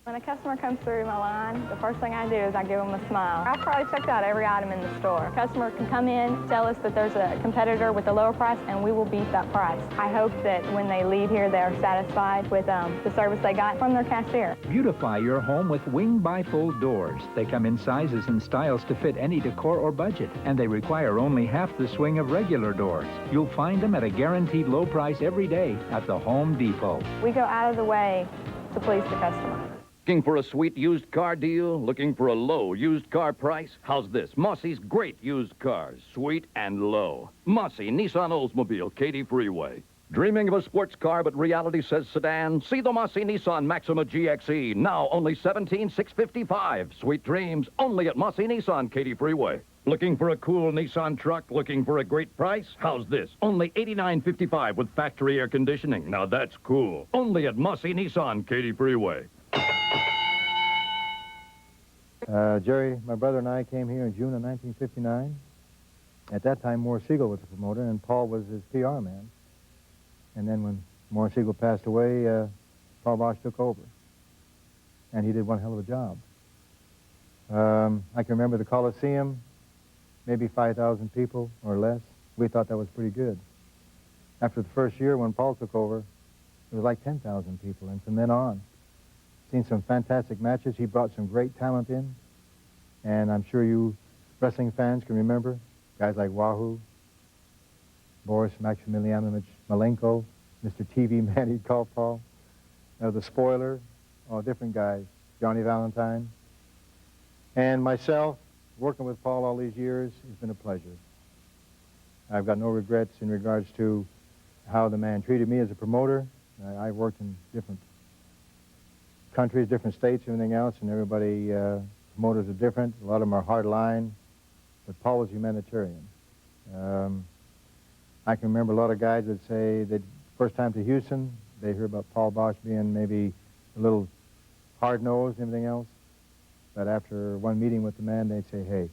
When a customer comes through my line, the first thing I do is I give them a smile. I've probably checked out every item in the store. A customer can come in, tell us that there's a competitor with a lower price, and we will beat that price. I hope that when they leave here, they're satisfied with the service they got from their cashier. Beautify your home with Wing Bifold doors. They come in sizes and styles to fit any decor or budget, and they require only half the swing of regular doors. You'll find them at a guaranteed low price every day at the Home Depot. We go out of the way to please the customer. Looking for a sweet used car deal? Looking for a low used car price? How's this? Mossy's great used cars. Sweet and low. Mossy Nissan Oldsmobile, Katy Freeway. Dreaming of a sports car, but reality says sedan? See the Mossy Nissan Maxima GXE, now only $17,655. Sweet dreams, only at Mossy Nissan, Katy Freeway. Looking for a cool Nissan truck? Looking for a great price? How's this? Only $89.55 with factory air conditioning. Now that's cool. Only at Mossy Nissan, Katy Freeway. Jerry, my brother and I came here in June of 1959. At that time, Morris Siegel was the promoter, and Paul was his PR man. And then when Morris Siegel passed away, Paul Boesch took over. And he did one hell of a job. I can remember the Coliseum, maybe 5,000 people or less. We thought that was pretty good. After the first year, when Paul took over, it was like 10,000 people, and from then on. seen some fantastic matches. He brought some great talent in. And I'm sure you wrestling fans can remember guys like Wahoo, Boris Maximilianovich Malenko, Mr. TV Man, he'd call Paul, the Spoiler, all different guys, Johnny Valentine. And myself, working with Paul all these years, it's been a pleasure. I've got no regrets in regards to how the man treated me as a promoter. I've worked in different countries, different states, everything else, and everybody, promoters are different. A lot of them are hard line, but Paul was humanitarian. I can remember a lot of guys would say that first time to Houston, they hear about Paul Boesch being maybe a little hard-nosed and everything else. But after one meeting with the man, they'd say, hey,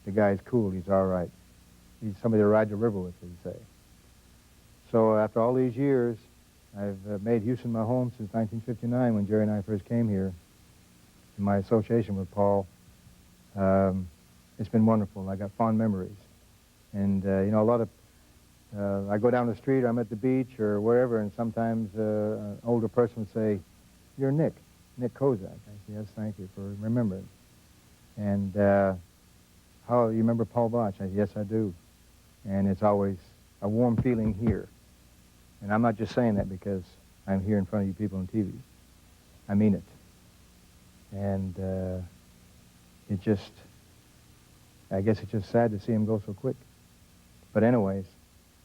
the guy's cool, he's all right. He's somebody to ride the river with, they'd say. So after all these years, I've made Houston my home since 1959 when Jerry and I first came here. In my association with Paul, it's been wonderful. I got fond memories. And, you know, a lot of, I go down the street, I'm at the beach or wherever, and sometimes an older person would say, you're Nick Kozak. I say, yes, thank you for remembering. And how, you remember Paul Boesch? I say, yes, I do. And it's always a warm feeling here. And I'm not just saying that because I'm here in front of you people on TV. I mean it. And it just, I guess it's just sad to see him go so quick. But anyways,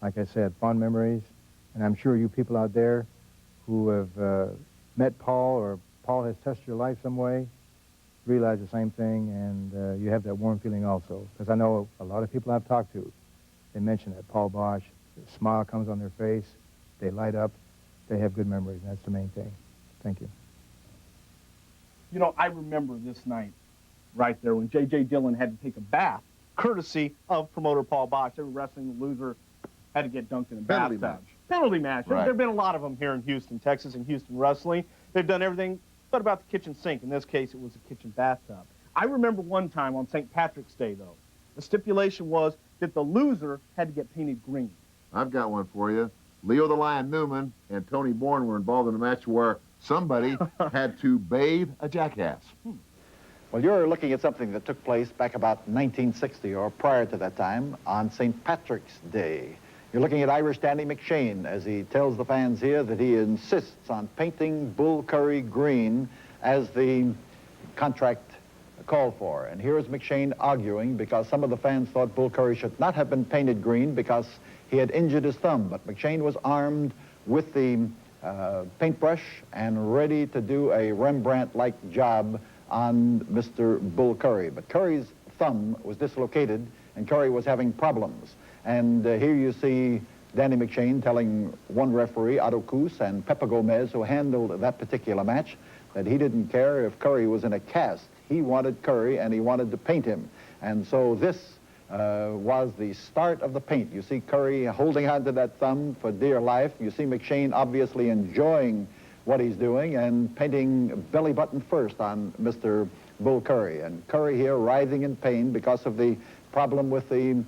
like I said, fond memories. And I'm sure you people out there who have met Paul or Paul has touched your life some way realize the same thing, and you have that warm feeling also. Because I know a lot of people I've talked to, they mention that Paul Boesch, the smile comes on their face, they light up, they have good memories, and that's the main thing. Thank you. You know, I remember this night right there when J.J. Dillon had to take a bath, courtesy of promoter Paul Boesch. Every wrestling loser had to get dunked in a Penalty bathtub. match. Penalty match. Right. There have been a lot of them here in Houston, Texas, and Houston wrestling. They've done everything but about the kitchen sink. In this case, it was a kitchen bathtub. I remember one time on St. Patrick's Day, though, the stipulation was that the loser had to get painted green. I've got one for you. Leo the Lion Newman and Tony Bourne were involved in a match where somebody had to bathe a jackass. Well, you're looking at something that took place back about 1960 or prior to that time on St. Patrick's Day. You're looking at Irish Danny McShane as he tells the fans here that he insists on painting Bull Curry green as the contract called for. And here is McShane arguing because some of the fans thought Bull Curry should not have been painted green because he had injured his thumb. But McShane was armed with the paintbrush and ready to do a Rembrandt-like job on Mr. Bull Curry. But Curry's thumb was dislocated and Curry was having problems. And here you see Danny McShane telling one referee, Otto Koos, and Pepe Gomez, who handled that particular match, that he didn't care if Curry was in a cast. He wanted Curry, and he wanted to paint him. And so this was the start of the paint. You see Curry holding on to that thumb for dear life. You see McShane obviously enjoying what he's doing and painting belly button first on Mr. Bull Curry. And Curry here writhing in pain because of the problem with the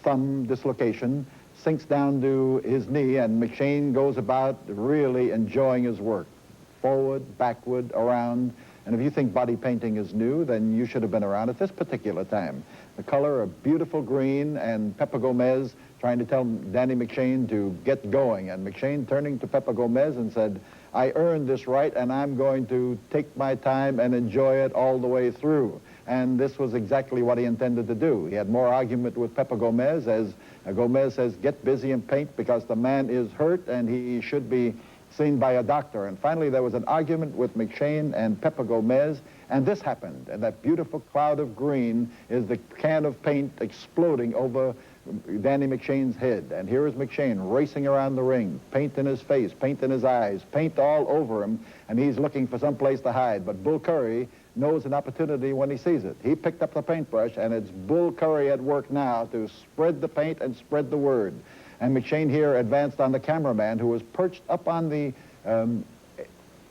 thumb dislocation, sinks down to his knee, and McShane goes about really enjoying his work. Forward, backward, around. And if you think body painting is new, then you should have been around at this particular time. The color, a beautiful green, and Pepe Gomez trying to tell Danny McShane to get going. And McShane turning to Pepe Gomez and said, I earned this right, and I'm going to take my time and enjoy it all the way through. And this was exactly what he intended to do. He had more argument with Pepe Gomez as Gomez says, get busy and paint because the man is hurt and he should be seen by a doctor. And finally, there was an argument with McShane and Pepe Gomez, and this happened. And that beautiful cloud of green is the can of paint exploding over Danny McShane's head. And here is McShane racing around the ring, paint in his face, paint in his eyes, paint all over him, and he's looking for some place to hide. But Bull Curry knows an opportunity when he sees it. He picked up the paintbrush, and it's Bull Curry at work now to spread the paint and spread the word. And McShane here advanced on the cameraman who was perched up on the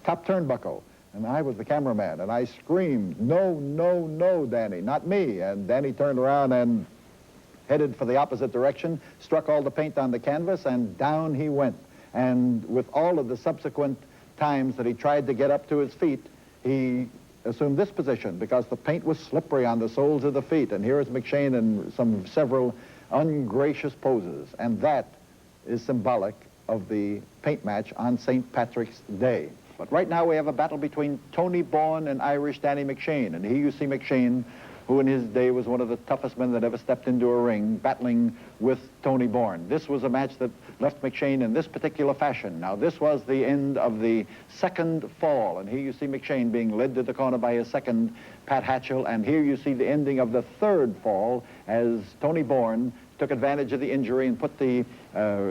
top turnbuckle. And I was the cameraman, and I screamed, no, no, no, Danny, not me. And Danny turned around and headed for the opposite direction, struck all the paint on the canvas, and down he went. And with all of the subsequent times that he tried to get up to his feet, he assumed this position because the paint was slippery on the soles of the feet. And here is McShane in several ungracious poses. And that is symbolic of the paint match on St. Patrick's Day. But right now we have a battle between Tony Bourne and Irish Danny McShane. And here you see McShane, who in his day was one of the toughest men that ever stepped into a ring, battling with Tony Bourne. This was a match that left McShane in this particular fashion. Now, this was the end of the second fall, and here you see McShane being led to the corner by his second, Pat Hatchell, and here you see the ending of the third fall as Tony Bourne took advantage of the injury and put the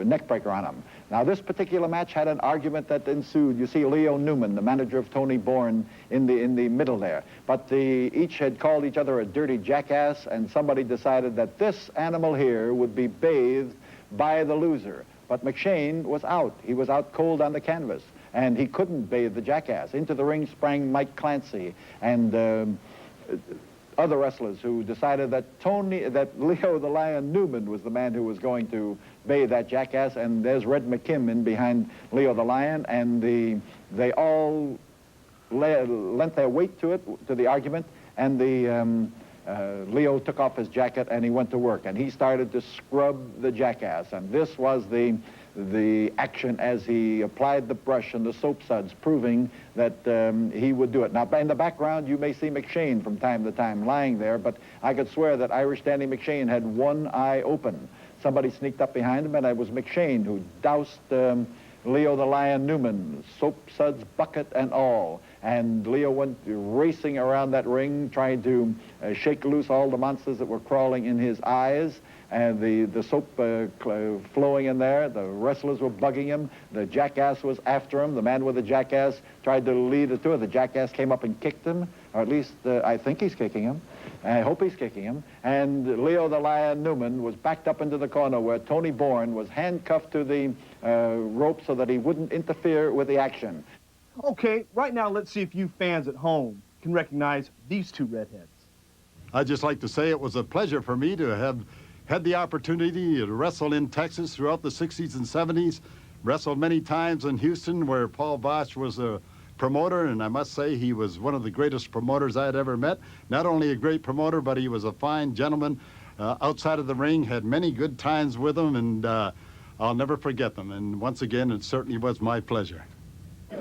neck breaker on him. Now, this particular match had an argument that ensued. You see Leo Newman, the manager of Tony Bourne, in the middle there. But each had called each other a dirty jackass, and somebody decided that this animal here would be bathed by the loser. But McShane was out. He was out cold on the canvas, and he couldn't bathe the jackass. Into the ring sprang Mike Clancy and other wrestlers who decided that Leo the Lion Newman was the man who was going to bathe that jackass, and there's Red McKim in behind Leo the Lion, and they all lent their weight to the argument, and Leo took off his jacket and he went to work, and he started to scrub the jackass, and this was the action as he applied the brush and the soap suds, proving that he would do it. Now, in the background, you may see McShane from time to time lying there, but I could swear that Irish Danny McShane had one eye open. Somebody sneaked up behind him, and it was McShane who doused Leo the Lion Newman, soap suds, bucket, and all. And Leo went racing around that ring, trying to shake loose all the monsters that were crawling in his eyes. And the soap flowing in there. The wrestlers were bugging him. The jackass was after him. The man with the jackass tried to lead the two. The jackass came up and kicked him, or at least I think he's kicking him. I hope he's kicking him. And Leo the Lion Newman was backed up into the corner where Tony Bourne was handcuffed to the rope so that he wouldn't interfere with the action. Okay, right now let's see if you fans at home can recognize these two redheads. I'd just like to say it was a pleasure for me to have had the opportunity to wrestle in Texas throughout the 60s and 70s, wrestled many times in Houston where Paul Boesch was a promoter, and I must say he was one of the greatest promoters I had ever met. Not only a great promoter, but he was a fine gentleman. Outside of the ring, had many good times with him, and I'll never forget them. And once again, it certainly was my pleasure.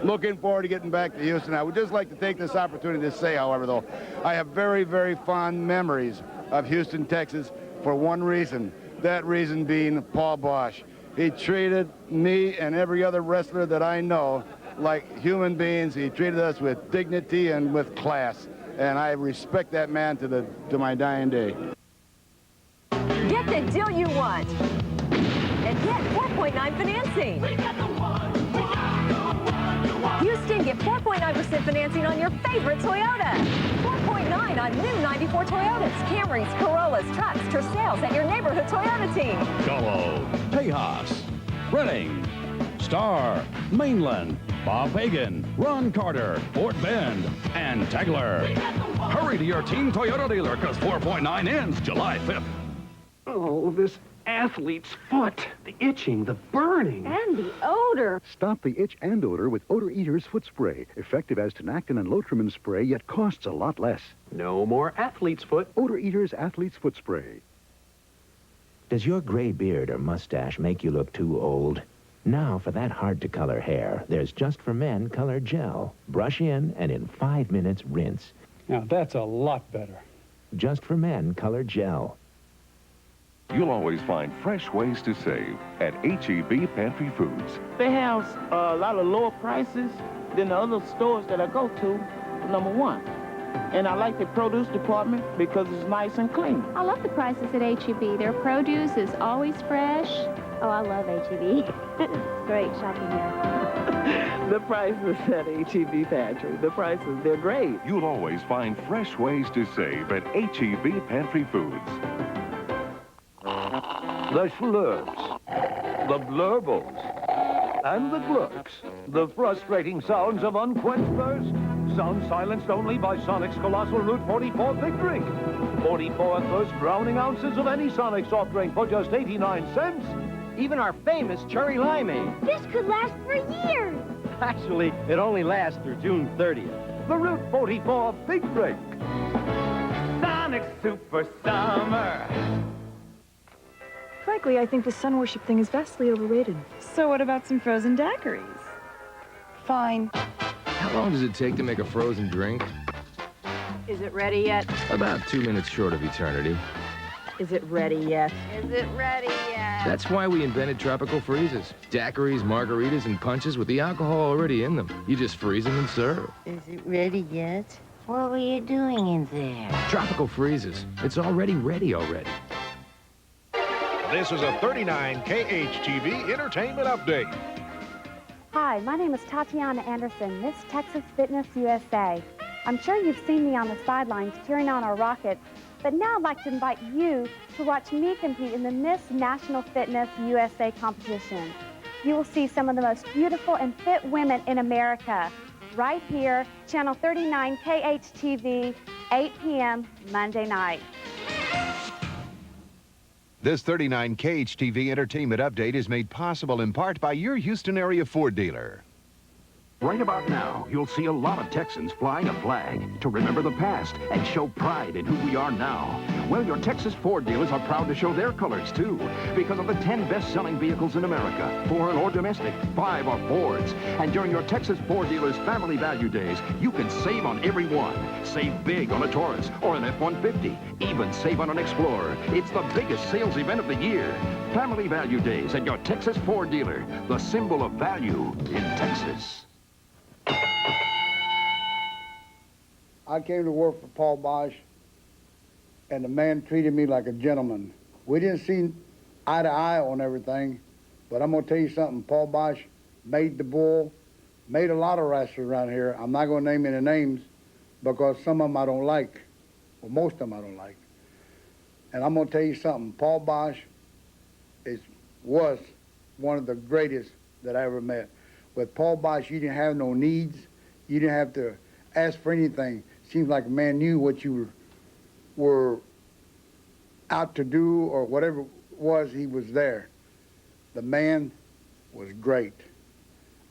Looking forward to getting back to Houston. I would just like to take this opportunity to say, however, though, I have very, very fond memories of Houston, Texas, for one reason, that reason being Paul Boesch. He treated me and every other wrestler that I know like human beings. He treated us with dignity and with class, and I respect that man to my dying day. Get the deal you want and get 4.9 financing. We got the one. Houston, get 4.9% financing on your favorite Toyota. 4.9 on new 94 Toyotas, Camrys, Corollas, trucks, Tercels at your neighborhood Toyota team. Gullo, Tejas, Redding, Star, Mainland, Bob Hagan, Ron Carter, Fort Bend, and Tagler. Hurry to your Team Toyota dealer, because 4.9 ends July 5th. Oh, this athlete's foot. The itching, the burning. And the odor. Stop the itch and odor with Odor Eater's Foot Spray. Effective as Tinactin and Lotrimin spray, yet costs a lot less. No more athlete's foot. Odor Eater's Athlete's Foot Spray. Does your gray beard or mustache make you look too old? Now, for that hard-to-color hair, there's Just for Men Color Gel. Brush in, and in 5 minutes, rinse. Now, that's a lot better. Just for Men Color Gel. You'll always find fresh ways to save at H-E-B Pantry Foods. They have a lot of lower prices than the other stores that I go to, number one. And I like the produce department because it's nice and clean. I love the prices at H-E-B. Their produce is always fresh. Oh, I love H-E-B. It's great shopping here. The prices at H-E-B Pantry, the prices, they're great. You'll always find fresh ways to save at H-E-B Pantry Foods. The schlurbs, the blurbles, and the glurks. The frustrating sounds of unquenched thirst. Sound silenced only by Sonic's colossal Route 44 Big Drink. 44 thirst drowning ounces of any Sonic soft drink for just 89 cents. Even our famous cherry limeade. This could last for years. Actually, it only lasts through June 30th. The Route 44 Big Break. Sonic Super Summer. Frankly, I think the sun worship thing is vastly overrated. So what about some frozen daiquiris? Fine. How long does it take to make a frozen drink? Is it ready yet? About 2 minutes short of eternity. Is it ready yet? Is it ready yet? That's why we invented tropical freezes. Daiquiris, margaritas, and punches with the alcohol already in them. You just freeze them and serve. Is it ready yet? What were you doing in there? Tropical freezes. It's already ready already. This is a 39 KHTV Entertainment Update. Hi, my name is Tatiana Anderson, Miss Texas Fitness USA. I'm sure you've seen me on the sidelines cheering on our Rockets, but now I'd like to invite you to watch me compete in the Miss National Fitness USA competition. You will see some of the most beautiful and fit women in America right here, Channel 39 KHTV, 8 p.m. Monday night. This 39 KHTV Entertainment Update is made possible in part by your Houston area Ford dealer. Right about now, you'll see a lot of Texans flying a flag to remember the past and show pride in who we are now. Well, your Texas Ford dealers are proud to show their colors, too, because of the 10 best-selling vehicles in America, foreign or domestic. 5 are Fords. And during your Texas Ford dealers' Family Value Days, you can save on every one. Save big on a Taurus or an F-150. Even save on an Explorer. It's the biggest sales event of the year. Family Value Days at your Texas Ford dealer, the symbol of value in Texas. I came to work for Paul Boesch, and the man treated me like a gentleman. We didn't see eye to eye on everything, but I'm going to tell you something. Paul Boesch made the bull, made a lot of wrestlers around here. I'm not going to name any names because some of them I don't like, or most of them I don't like. And I'm going to tell you something. Paul Boesch was one of the greatest that I ever met. With Paul Boesch, you didn't have no needs. You didn't have to ask for anything. Seems like a man knew what you were out to do or whatever it was, he was there. The man was great.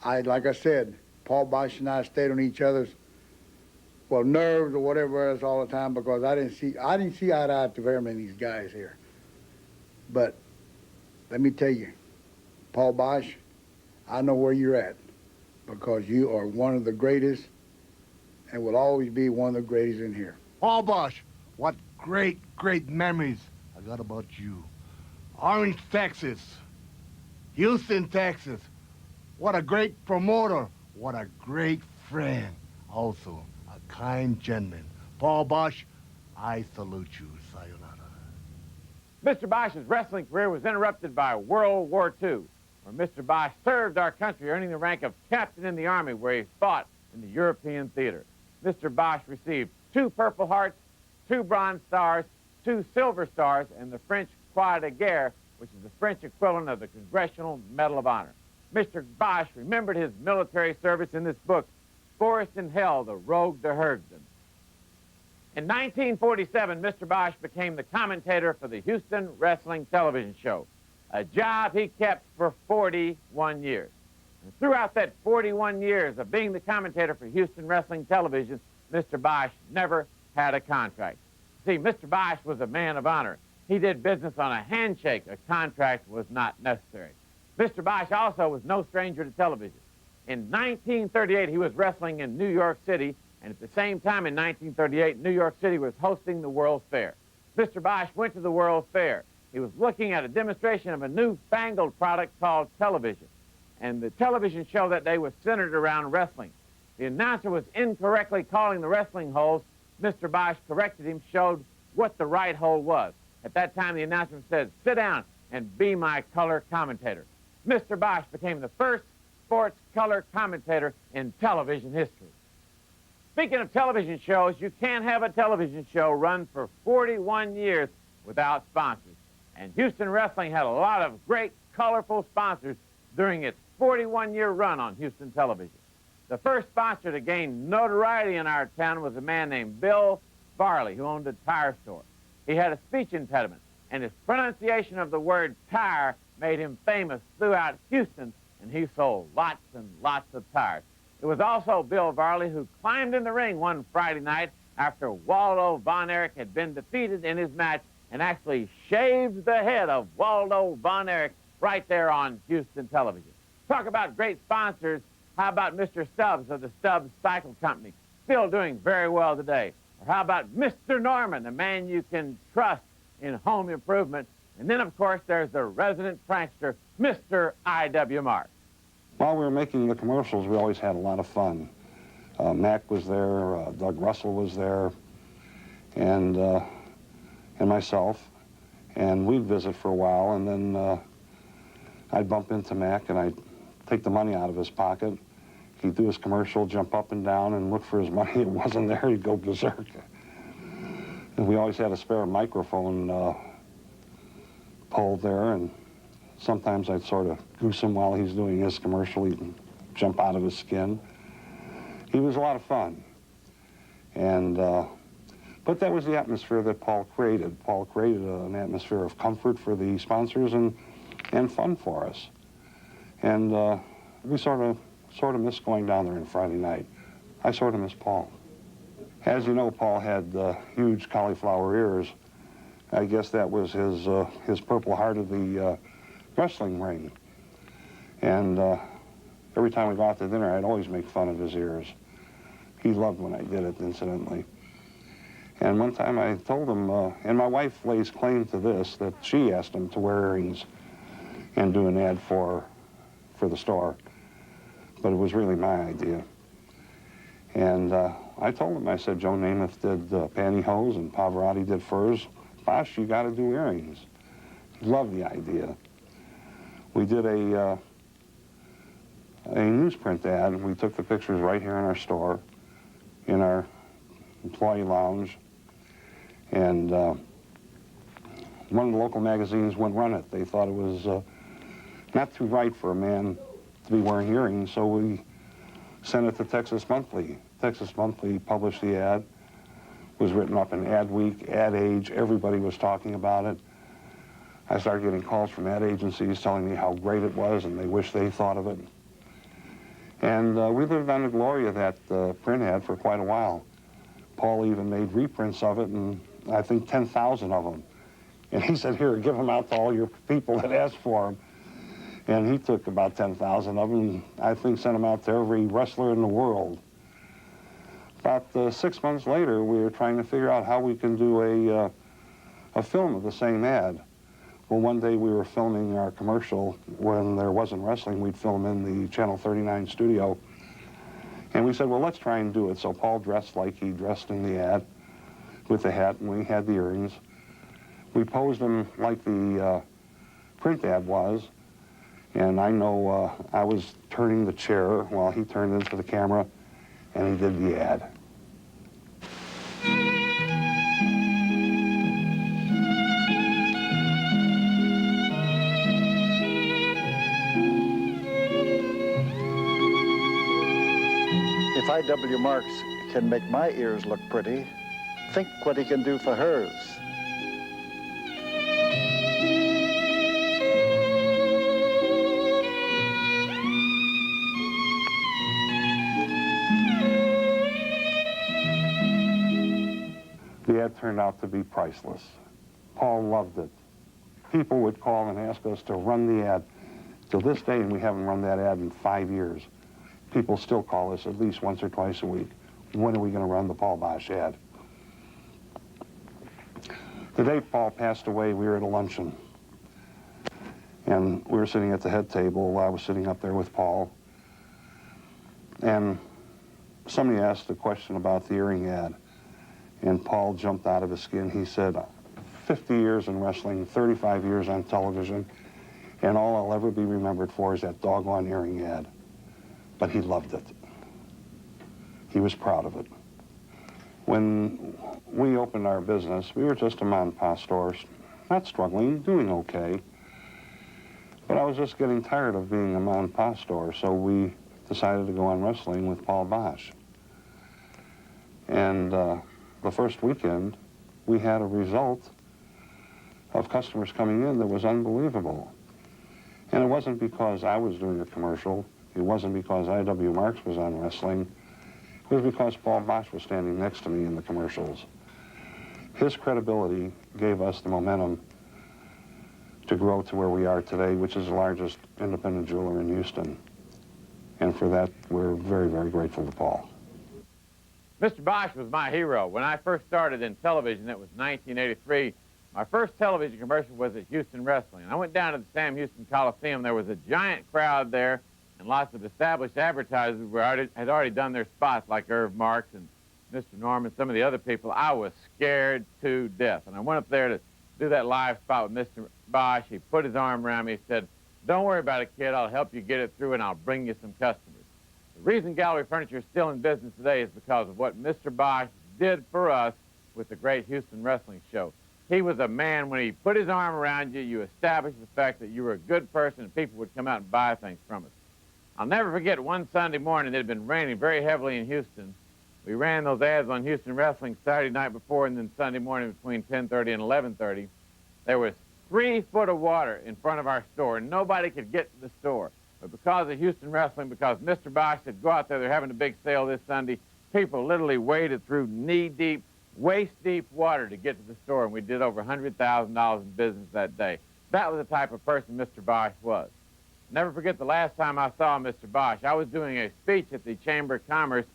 Like I said, Paul Boesch and I stayed on each other's, well, nerves or whatever else all the time because I didn't see eye to eye to very many of these guys here. But let me tell you, Paul Boesch, I know where you're at because you are one of the greatest and will always be one of the greatest in here. Paul Boesch, what great, great memories I got about you. Orange, Texas. Houston, Texas. What a great promoter. What a great friend. Also, a kind gentleman. Paul Boesch, I salute you. Sayonara. Mr. Boesch's wrestling career was interrupted by World War II, where Mr. Boesch served our country, earning the rank of captain in the Army, where he fought in the European theater. Mr. Boesch received 2 Purple Hearts, 2 Bronze Stars, 2 Silver Stars, and the French Croix de Guerre, which is the French equivalent of the Congressional Medal of Honor. Mr. Boesch remembered his military service in this book, Forest in Hell, The Rogue to Herndon. In 1947, Mr. Boesch became the commentator for the Houston Wrestling Television Show, a job he kept for 41 years. And throughout that 41 years of being the commentator for Houston Wrestling Television, Mr. Boesch never had a contract. See, Mr. Boesch was a man of honor. He did business on a handshake. A contract was not necessary. Mr. Boesch also was no stranger to television. In 1938, he was wrestling in New York City, and at the same time in 1938, New York City was hosting the World's Fair. Mr. Boesch went to the World's Fair. He was looking at a demonstration of a newfangled product called television. And the television show that day was centered around wrestling. The announcer was incorrectly calling the wrestling holes. Mr. Boesch corrected him, showed what the right hole was. At that time, the announcer said, "Sit down and be my color commentator." Mr. Boesch became the first sports color commentator in television history. Speaking of television shows, you can't have a television show run for 41 years without sponsors. And Houston Wrestling had a lot of great, colorful sponsors during its 41-year run on Houston television. The first sponsor to gain notoriety in our town was a man named Bill Farley, who owned a tire store. He had a speech impediment, and his pronunciation of the word tire made him famous throughout Houston and he sold lots and lots of tires. It was also Bill Varley who climbed in the ring one Friday night after Waldo Von Erich had been defeated in his match and actually shaved the head of Waldo Von Erich right there on Houston television. Talk about great sponsors. How about Mr. Stubbs of the Stubbs Cycle Company, still doing very well today? Or how about Mr. Norman, the man you can trust in home improvement? And then, of course, there's the resident prankster, Mr. I.W. Mark. While we were making the commercials, we always had a lot of fun. Mac was there, Doug Russell was there, and myself. And we'd visit for a while, and then I'd bump into Mac, and I'd take the money out of his pocket. He'd do his commercial, jump up and down, and look for his money. It wasn't there, he'd go berserk. And we always had a spare microphone pole there, and sometimes I'd sort of goose him while he's doing his commercial. He'd jump out of his skin. He was a lot of fun. And, but that was the atmosphere that Paul created. Paul created an atmosphere of comfort for the sponsors and fun for us. And we sort of missed going down there on Friday night. I sort of miss Paul. As you know, Paul had huge cauliflower ears. I guess that was his Purple Heart of the wrestling ring. And every time we go out to dinner, I'd always make fun of his ears. He loved when I did it, incidentally. And one time I told him, and my wife lays claim to this, that she asked him to wear earrings and do an ad for the store. But it was really my idea. And I told him, I said, Joe Namath did pantyhose and Pavarotti did furs. Bosch, you got to do earrings. He loved the idea. We did a newsprint ad, and we took the pictures right here in our store, in our employee lounge. And one of the local magazines wouldn't run it. They thought it was not too right for a man to be wearing earrings, so we sent it to Texas Monthly. Texas Monthly published the ad. It was written up in Ad Week, Ad Age. Everybody was talking about it. I started getting calls from ad agencies telling me how great it was and they wish they thought of it. And we lived on the glory of that print ad for quite a while. Paul even made reprints of it, and I think 10,000 of them. And he said, here, give them out to all your people that asked for them. And he took about 10,000 of them, and I think sent them out to every wrestler in the world. About 6 months later, we were trying to figure out how we can do a film of the same ad. Well, one day we were filming our commercial. When there wasn't wrestling, we'd film in the Channel 39 studio. And we said, well, let's try and do it. So Paul dressed like he dressed in the ad, with the hat, and we had the earrings. We posed him like the print ad was. And I know I was turning the chair while he turned into the camera, and he did the ad. If I.W. Marks can make my ears look pretty, think what he can do for hers. The ad turned out to be priceless. Paul loved it. People would call and ask us to run the ad. Till this day, and we haven't run that ad in 5 years. People still call us at least once or twice a week. When are we going to run the Paul Boesch ad? The day Paul passed away, we were at a luncheon. And we were sitting at the head table. I was sitting up there with Paul. And somebody asked a question about the earring ad. And Paul jumped out of his skin. He said, 50 years in wrestling, 35 years on television, and all I'll ever be remembered for is that doggone earring ad. But he loved it. He was proud of it. When we opened our business, we were just a mom-and-pop store, not struggling, doing okay. But I was just getting tired of being a mom-and-pop store, so we decided to go on wrestling with Paul Boesch. And the first weekend, we had a result of customers coming in that was unbelievable. And it wasn't because I was doing a commercial. It wasn't because I.W. Marks was on wrestling. It was because Paul Boesch was standing next to me in the commercials. His credibility gave us the momentum to grow to where we are today, which is the largest independent jeweler in Houston. And for that, we're very, very grateful to Paul. Mr. Boesch was my hero. When I first started in television, it was 1983. My first television commercial was at Houston Wrestling. I went down to the Sam Houston Coliseum. There was a giant crowd there, and lots of established advertisers had already done their spots, like Irv Marks and Mr. Norman, some of the other people. I was scared to death. And I went up there to do that live spot with Mr. Boesch. He put his arm around me. He said, "Don't worry about it, kid. I'll help you get it through, and I'll bring you some customers." The reason Gallery Furniture is still in business today is because of what Mr. Boesch did for us with the great Houston Wrestling Show. He was a man. When he put his arm around you, you established the fact that you were a good person and people would come out and buy things from us. I'll never forget one Sunday morning. It had been raining very heavily in Houston. We ran those ads on Houston Wrestling Saturday night before, and then Sunday morning between 10:30 and 11:30. There was 3 foot of water in front of our store, and nobody could get to the store. But because of Houston Wrestling, because Mr. Boesch said, "Go out there, they're having a big sale this Sunday," people literally waded through knee-deep, waist-deep water to get to the store, and we did over $100,000 in business that day. That was the type of person Mr. Boesch was. Never forget the last time I saw Mr. Boesch. I was doing a speech at the Chamber of Commerce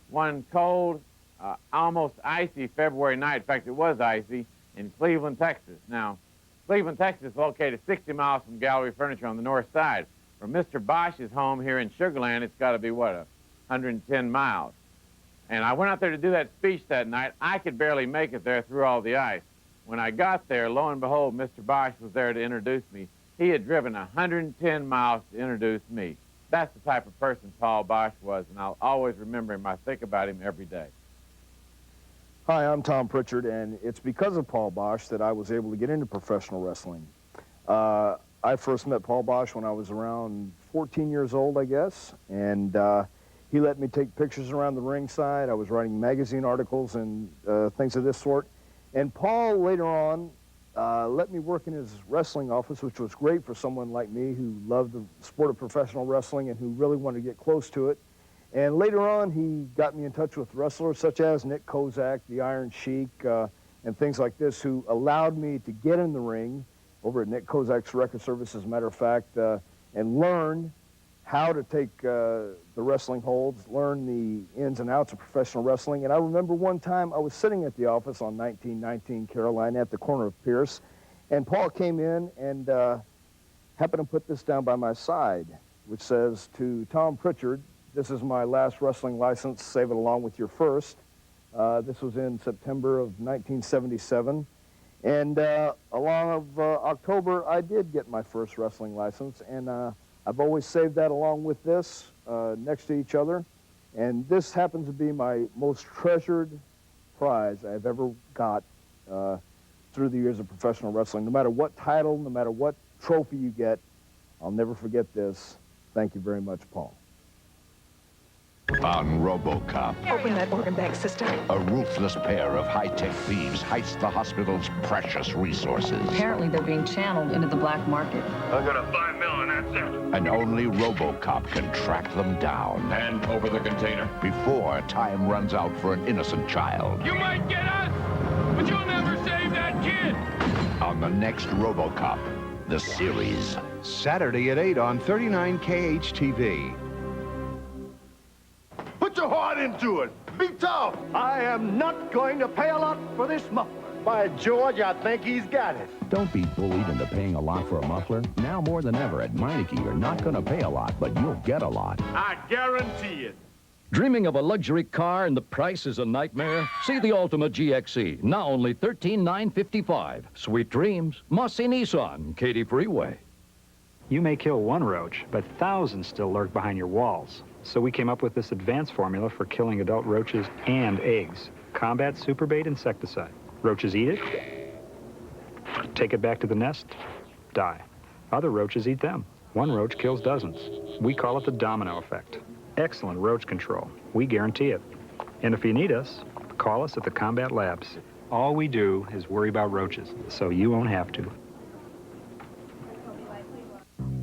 one cold, almost icy February night. In fact, it was icy in Cleveland, Texas. Now, Cleveland, Texas is located 60 miles from Gallery Furniture on the north side. From Mr. Bosch's home here in Sugar Land, it's got to be, what, 110 miles. And I went out there to do that speech that night. I could barely make it there through all the ice. When I got there, lo and behold, Mr. Boesch was there to introduce me. He had driven 110 miles to introduce me. That's the type of person Paul Boesch was, and I'll always remember him. I think about him every day. Hi, I'm Tom Pritchard, and it's because of Paul Boesch that I was able to get into professional wrestling. I first met Paul Boesch when I was around 14 years old, I guess, and he let me take pictures around the ringside. I was writing magazine articles and things of this sort. And Paul, later on, let me work in his wrestling office, which was great for someone like me who loved the sport of professional wrestling and who really wanted to get close to it. And later on, he got me in touch with wrestlers such as Nick Kozak, the Iron Sheik, and things like this, who allowed me to get in the ring over at Nick Kozak's record service, as a matter of fact, and learn how to take the wrestling holds, learn the ins and outs of professional wrestling. And I remember one time I was sitting at the office on 1919 Carolina at the corner of Pierce, and Paul came in and happened to put this down by my side, which says, "To Tom Pritchard, this is my last wrestling license. Save it along with your first." This was in September of 1977. And along of October, I did get my first wrestling license, and I've always saved that along with this next to each other. And this happens to be my most treasured prize I've ever got through the years of professional wrestling. No matter what title, no matter what trophy you get, I'll never forget this. Thank you very much, Paul. On RoboCop, Open that organ bag, sister. a ruthless pair of high-tech thieves heist the hospital's precious resources. Apparently, they're being channeled into the black market. I got a $5 million, that's it. And only RoboCop can track them down. Hand over the container. Before time runs out for an innocent child. You might get us, but you'll never save that kid. On the next RoboCop, the series. Saturday at 8 on 39 KHTV. Put your heart into it. Be tough. I am not going to pay a lot for this muffler. By George, I think he's got it. Don't be bullied into paying a lot for a muffler. Now more than ever at Meineke, you're not going to pay a lot, but you'll get a lot. I guarantee it. Dreaming of a luxury car and the price is a nightmare? See the Altima GXE, now only $13,955. Sweet dreams. Must see Nissan, Katy Freeway. You may kill one roach, but thousands still lurk behind your walls. So we came up with this advanced formula for killing adult roaches and eggs. Combat Superbait Insecticide. Roaches eat it, take it back to the nest, die. Other roaches eat them. One roach kills dozens. We call it the domino effect. Excellent roach control. We guarantee it. And if you need us, call us at the Combat Labs. All we do is worry about roaches, so you won't have to.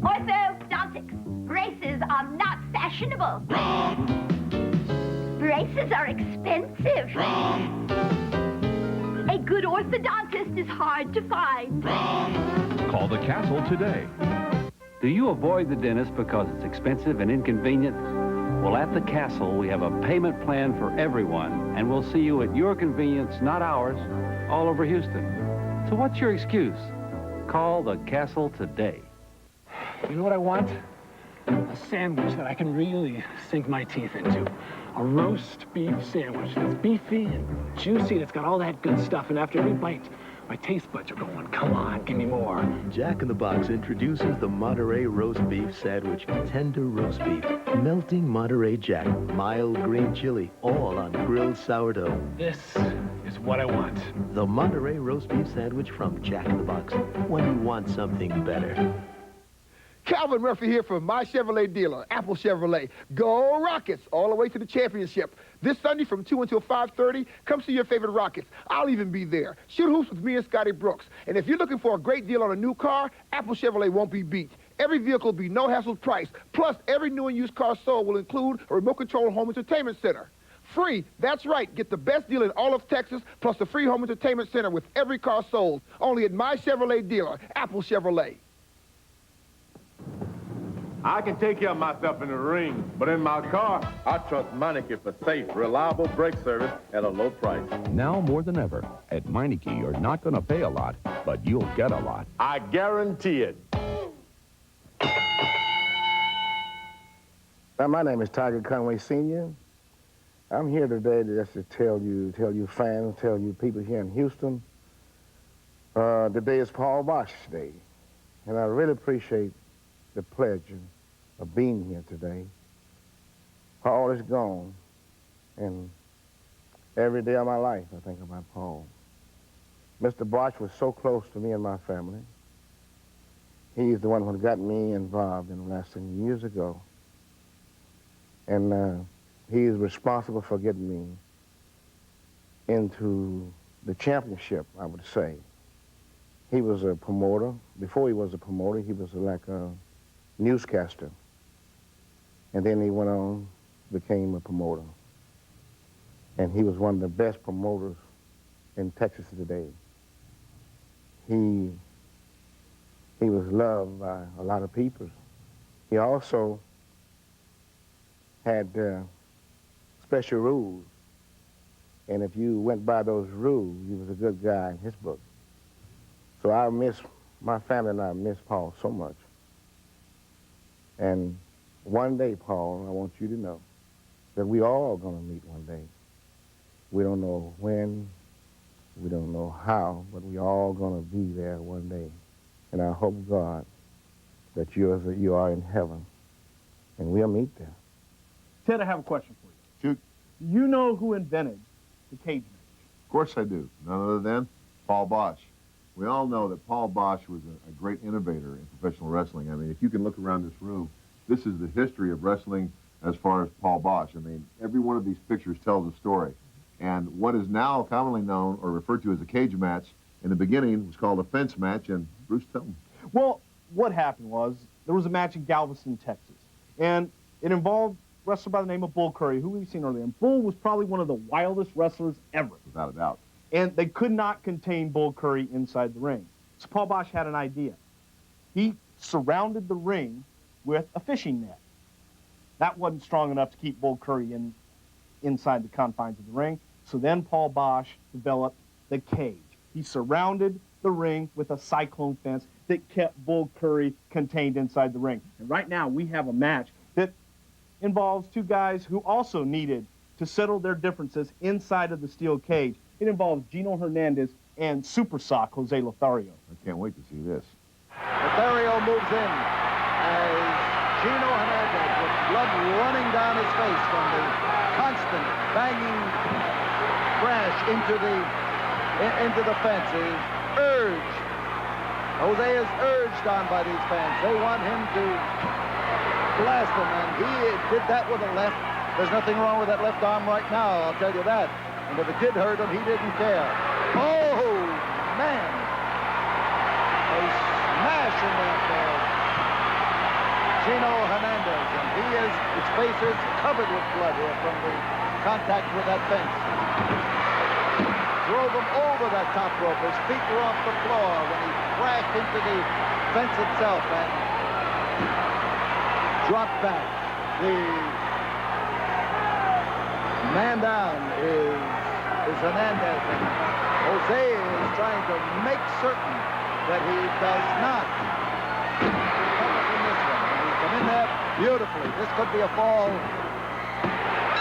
Orthodontics. Braces are not fashionable. Wrong. Braces are expensive. Wrong. A good orthodontist is hard to find. Wrong. Call the Castle today. Do you avoid the dentist because it's expensive and inconvenient? Well, at the Castle, we have a payment plan for everyone, and we'll see you at your convenience, not ours, all over Houston. So what's your excuse? Call the Castle today. You know what I want? A sandwich that I can really sink my teeth into. A roast beef sandwich that's beefy and juicy, that's got all that good stuff, and after every bite, my taste buds are going, come on, give me more. Jack in the Box introduces the Monterey Roast Beef Sandwich. Tender roast beef, melting Monterey Jack, mild green chili, all on grilled sourdough. This is what I want. The Monterey Roast Beef Sandwich from Jack in the Box, when you want something better. Calvin Murphy here from my Chevrolet dealer, Apple Chevrolet. Go Rockets, all the way to the championship. This Sunday from 2 until 5:30, come see your favorite Rockets. I'll even be there. Shoot hoops with me and Scotty Brooks. And if you're looking for a great deal on a new car, Apple Chevrolet won't be beat. Every vehicle will be no hassle price. Plus, every new and used car sold will include a remote control home entertainment center. Free, that's right. Get the best deal in all of Texas, plus a free home entertainment center with every car sold. Only at my Chevrolet dealer, Apple Chevrolet. I can take care of myself in the ring, but in my car, I trust Meineke for safe, reliable brake service at a low price. Now more than ever, at Meineke, you're not going to pay a lot, but you'll get a lot. I guarantee it. My name is Tiger Conway, Sr. I'm here today just to tell you fans, tell you people here in Houston, today is Paul Boesch Day, and I really appreciate the pleasure of being here today. Paul is gone, and every day of my life I think about Paul. Mr. Boesch was so close to me and my family. He's the one who got me involved in wrestling years ago, and he is responsible for getting me into the championship, I would say. He was a promoter. Before he was a promoter, he was like a newscaster. And then he went on, became a promoter. And he was one of the best promoters in Texas today. He was loved by a lot of people. He also had special rules. And if you went by those rules, you was a good guy in his book. So I miss, my family and I miss Paul so much. And one day, Paul, I want you to know that we all going to meet one day. We don't know when, we don't know how, but we all going to be there one day. And I hope, God, that you are in heaven, and we'll meet there. Ted, I have a question for you. Shoot. You know who invented the cage match? Of course I do. None other than Paul Boesch. We all know that Paul Boesch was a great innovator in professional wrestling. I mean, if you can look around this room, this is the history of wrestling as far as Paul Boesch. I mean, every one of these pictures tells a story. And what is now commonly known or referred to as a cage match, in the beginning was called a fence match, and Bruce, tell them. Well, what happened was there was a match in Galveston, Texas, and it involved a wrestler by the name of Bull Curry, who we've seen earlier. And Bull was probably one of the wildest wrestlers ever. Without a doubt. And they could not contain Bull Curry inside the ring. So Paul Boesch had an idea. He surrounded the ring with a fishing net. That wasn't strong enough to keep Bull Curry inside the confines of the ring. So then Paul Boesch developed the cage. He surrounded the ring with a cyclone fence that kept Bull Curry contained inside the ring. And right now we have a match that involves two guys who also needed to settle their differences inside of the steel cage. It involves Gino Hernandez and Super Sock Jose Lothario. I can't wait to see this. Lothario moves in as Gino Hernandez, with blood running down his face from the constant banging crash into the fence, is urged. Jose is urged on by these fans. They want him to blast him, and he did that with a left. There's nothing wrong with that left arm right now, I'll tell you that. And if it did hurt him, he didn't care. Oh, man. A smash in that His face is covered with blood here from the contact with that fence. Drove him over that top rope. His feet were off the floor when he crashed into the fence itself and dropped back. The man down is Hernandez, and Jose is trying to make certain that he does not recover from this one. And he's come in there beautifully. This could be a fall.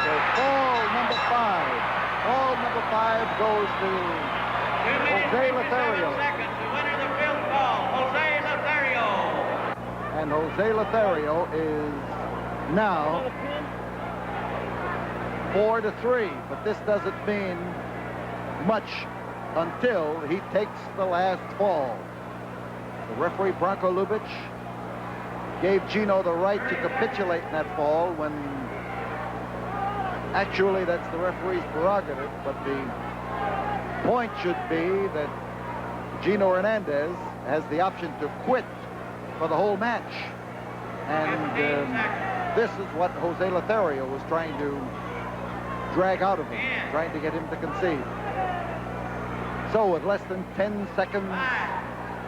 So fall number 5. Fall number 5 goes to Jose Lothario. The winner of the field fall, Jose Lothario. And Jose Lothario is now 4-3, but this doesn't mean much until he takes the last fall. The referee, Branko Lubic, gave Gino the right to capitulate in that fall when actually that's the referee's prerogative, but the point should be that Gino Hernandez has the option to quit for the whole match. And this is what Jose Lothario was trying to drag out of him, trying to get him to concede. So with less than 10 seconds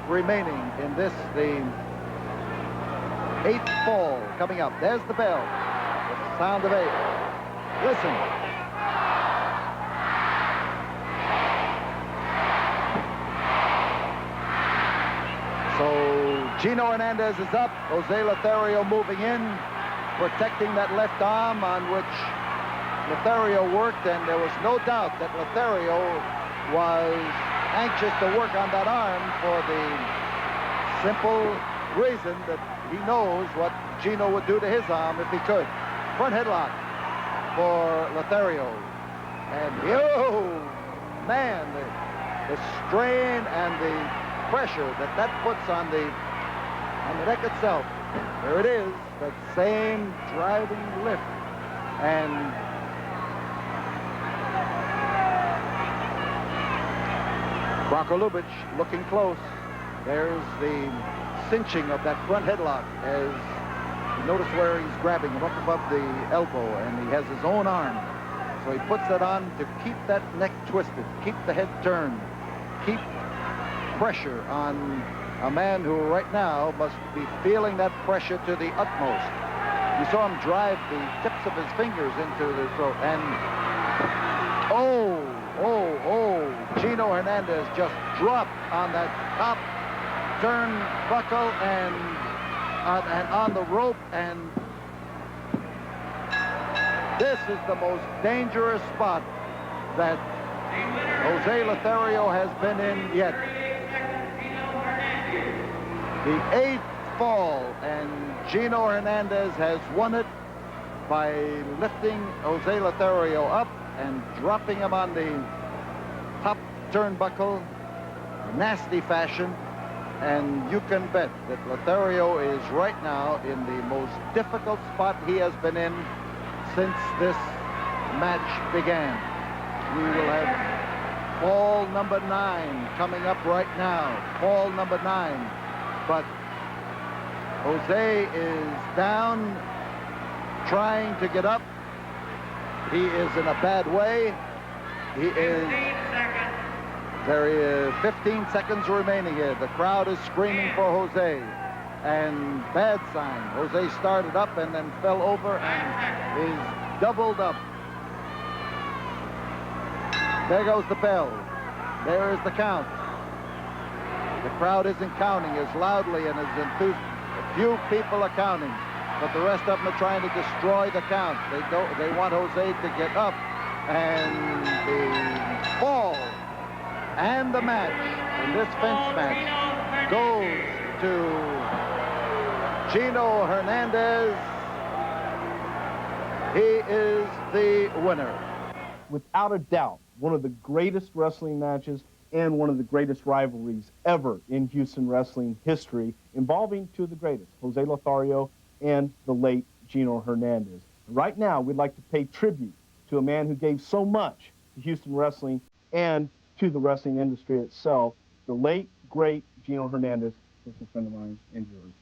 remaining in this, the 8th fall coming up. There's the bell. The sound of 8. Listen. So Gino Hernandez is up. Jose Lothario moving in, protecting that left arm on which Lothario worked, and there was no doubt that Lothario was anxious to work on that arm for the simple reason that he knows what Gino would do to his arm if he could. Front headlock for Lothario. And, oh, man, the strain and the pressure that puts on the neck itself. There it is, that same driving lift. And Branko Lubic looking close. There's the cinching of that front headlock as you notice where he's grabbing him up above the elbow, and he has his own arm. So he puts that on to keep that neck twisted, keep the head turned, keep pressure on a man who right now must be feeling that pressure to the utmost. You saw him drive the tips of his fingers into the throat, and Gino Hernandez just dropped on that top turnbuckle and on the rope, and this is the most dangerous spot that Jose Lothario has been in yet. The 8th fall, and Gino Hernandez has won it by lifting Jose Lothario up and dropping him on the top turnbuckle, nasty fashion. And you can bet that Lothario is right now in the most difficult spot he has been in since this match began. We will have fall number 9 coming up right now. Fall number 9. But Jose is down, trying to get up. He is in a bad way. He is... There is 15 seconds remaining here. The crowd is screaming for Jose. And bad sign. Jose started up and then fell over and is doubled up. There goes the bell. There is the count. The crowd isn't counting as loudly and as enthused. A few people are counting, but the rest of them are trying to destroy the count. They want Jose to get up, and the fall and the match in this fence match goes to Gino Hernandez. He is the winner. Without a doubt, one of the greatest wrestling matches and one of the greatest rivalries ever in Houston wrestling history, involving two of the greatest, Jose Lothario and the late Gino Hernandez. Right now, we'd like to pay tribute to a man who gave so much to Houston wrestling and to the wrestling industry itself, the late, great Gino Hernandez. This is a friend of mine and yours.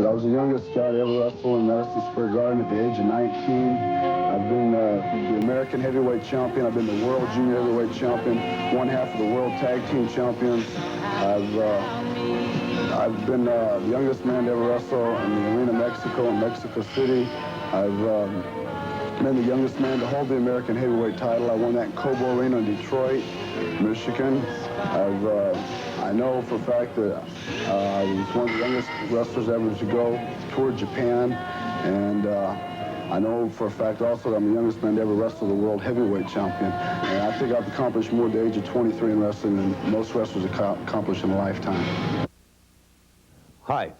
I was the youngest guy to ever wrestle in Madison Square Garden at the age of 19. I've been the American heavyweight champion. I've been the world junior heavyweight champion, one half of the world tag team champions. I've been the youngest man to ever wrestle in the Arena Mexico in Mexico City. I've been the youngest man to hold the American heavyweight title. I won that in Cobo Arena in Detroit, Michigan. I know for a fact that I was one of the youngest wrestlers ever to go toward Japan, and I know for a fact also that I'm the youngest man to ever wrestle the world heavyweight champion. And I think I've accomplished more at the age of 23 in wrestling than most wrestlers accomplish in a lifetime. Hi,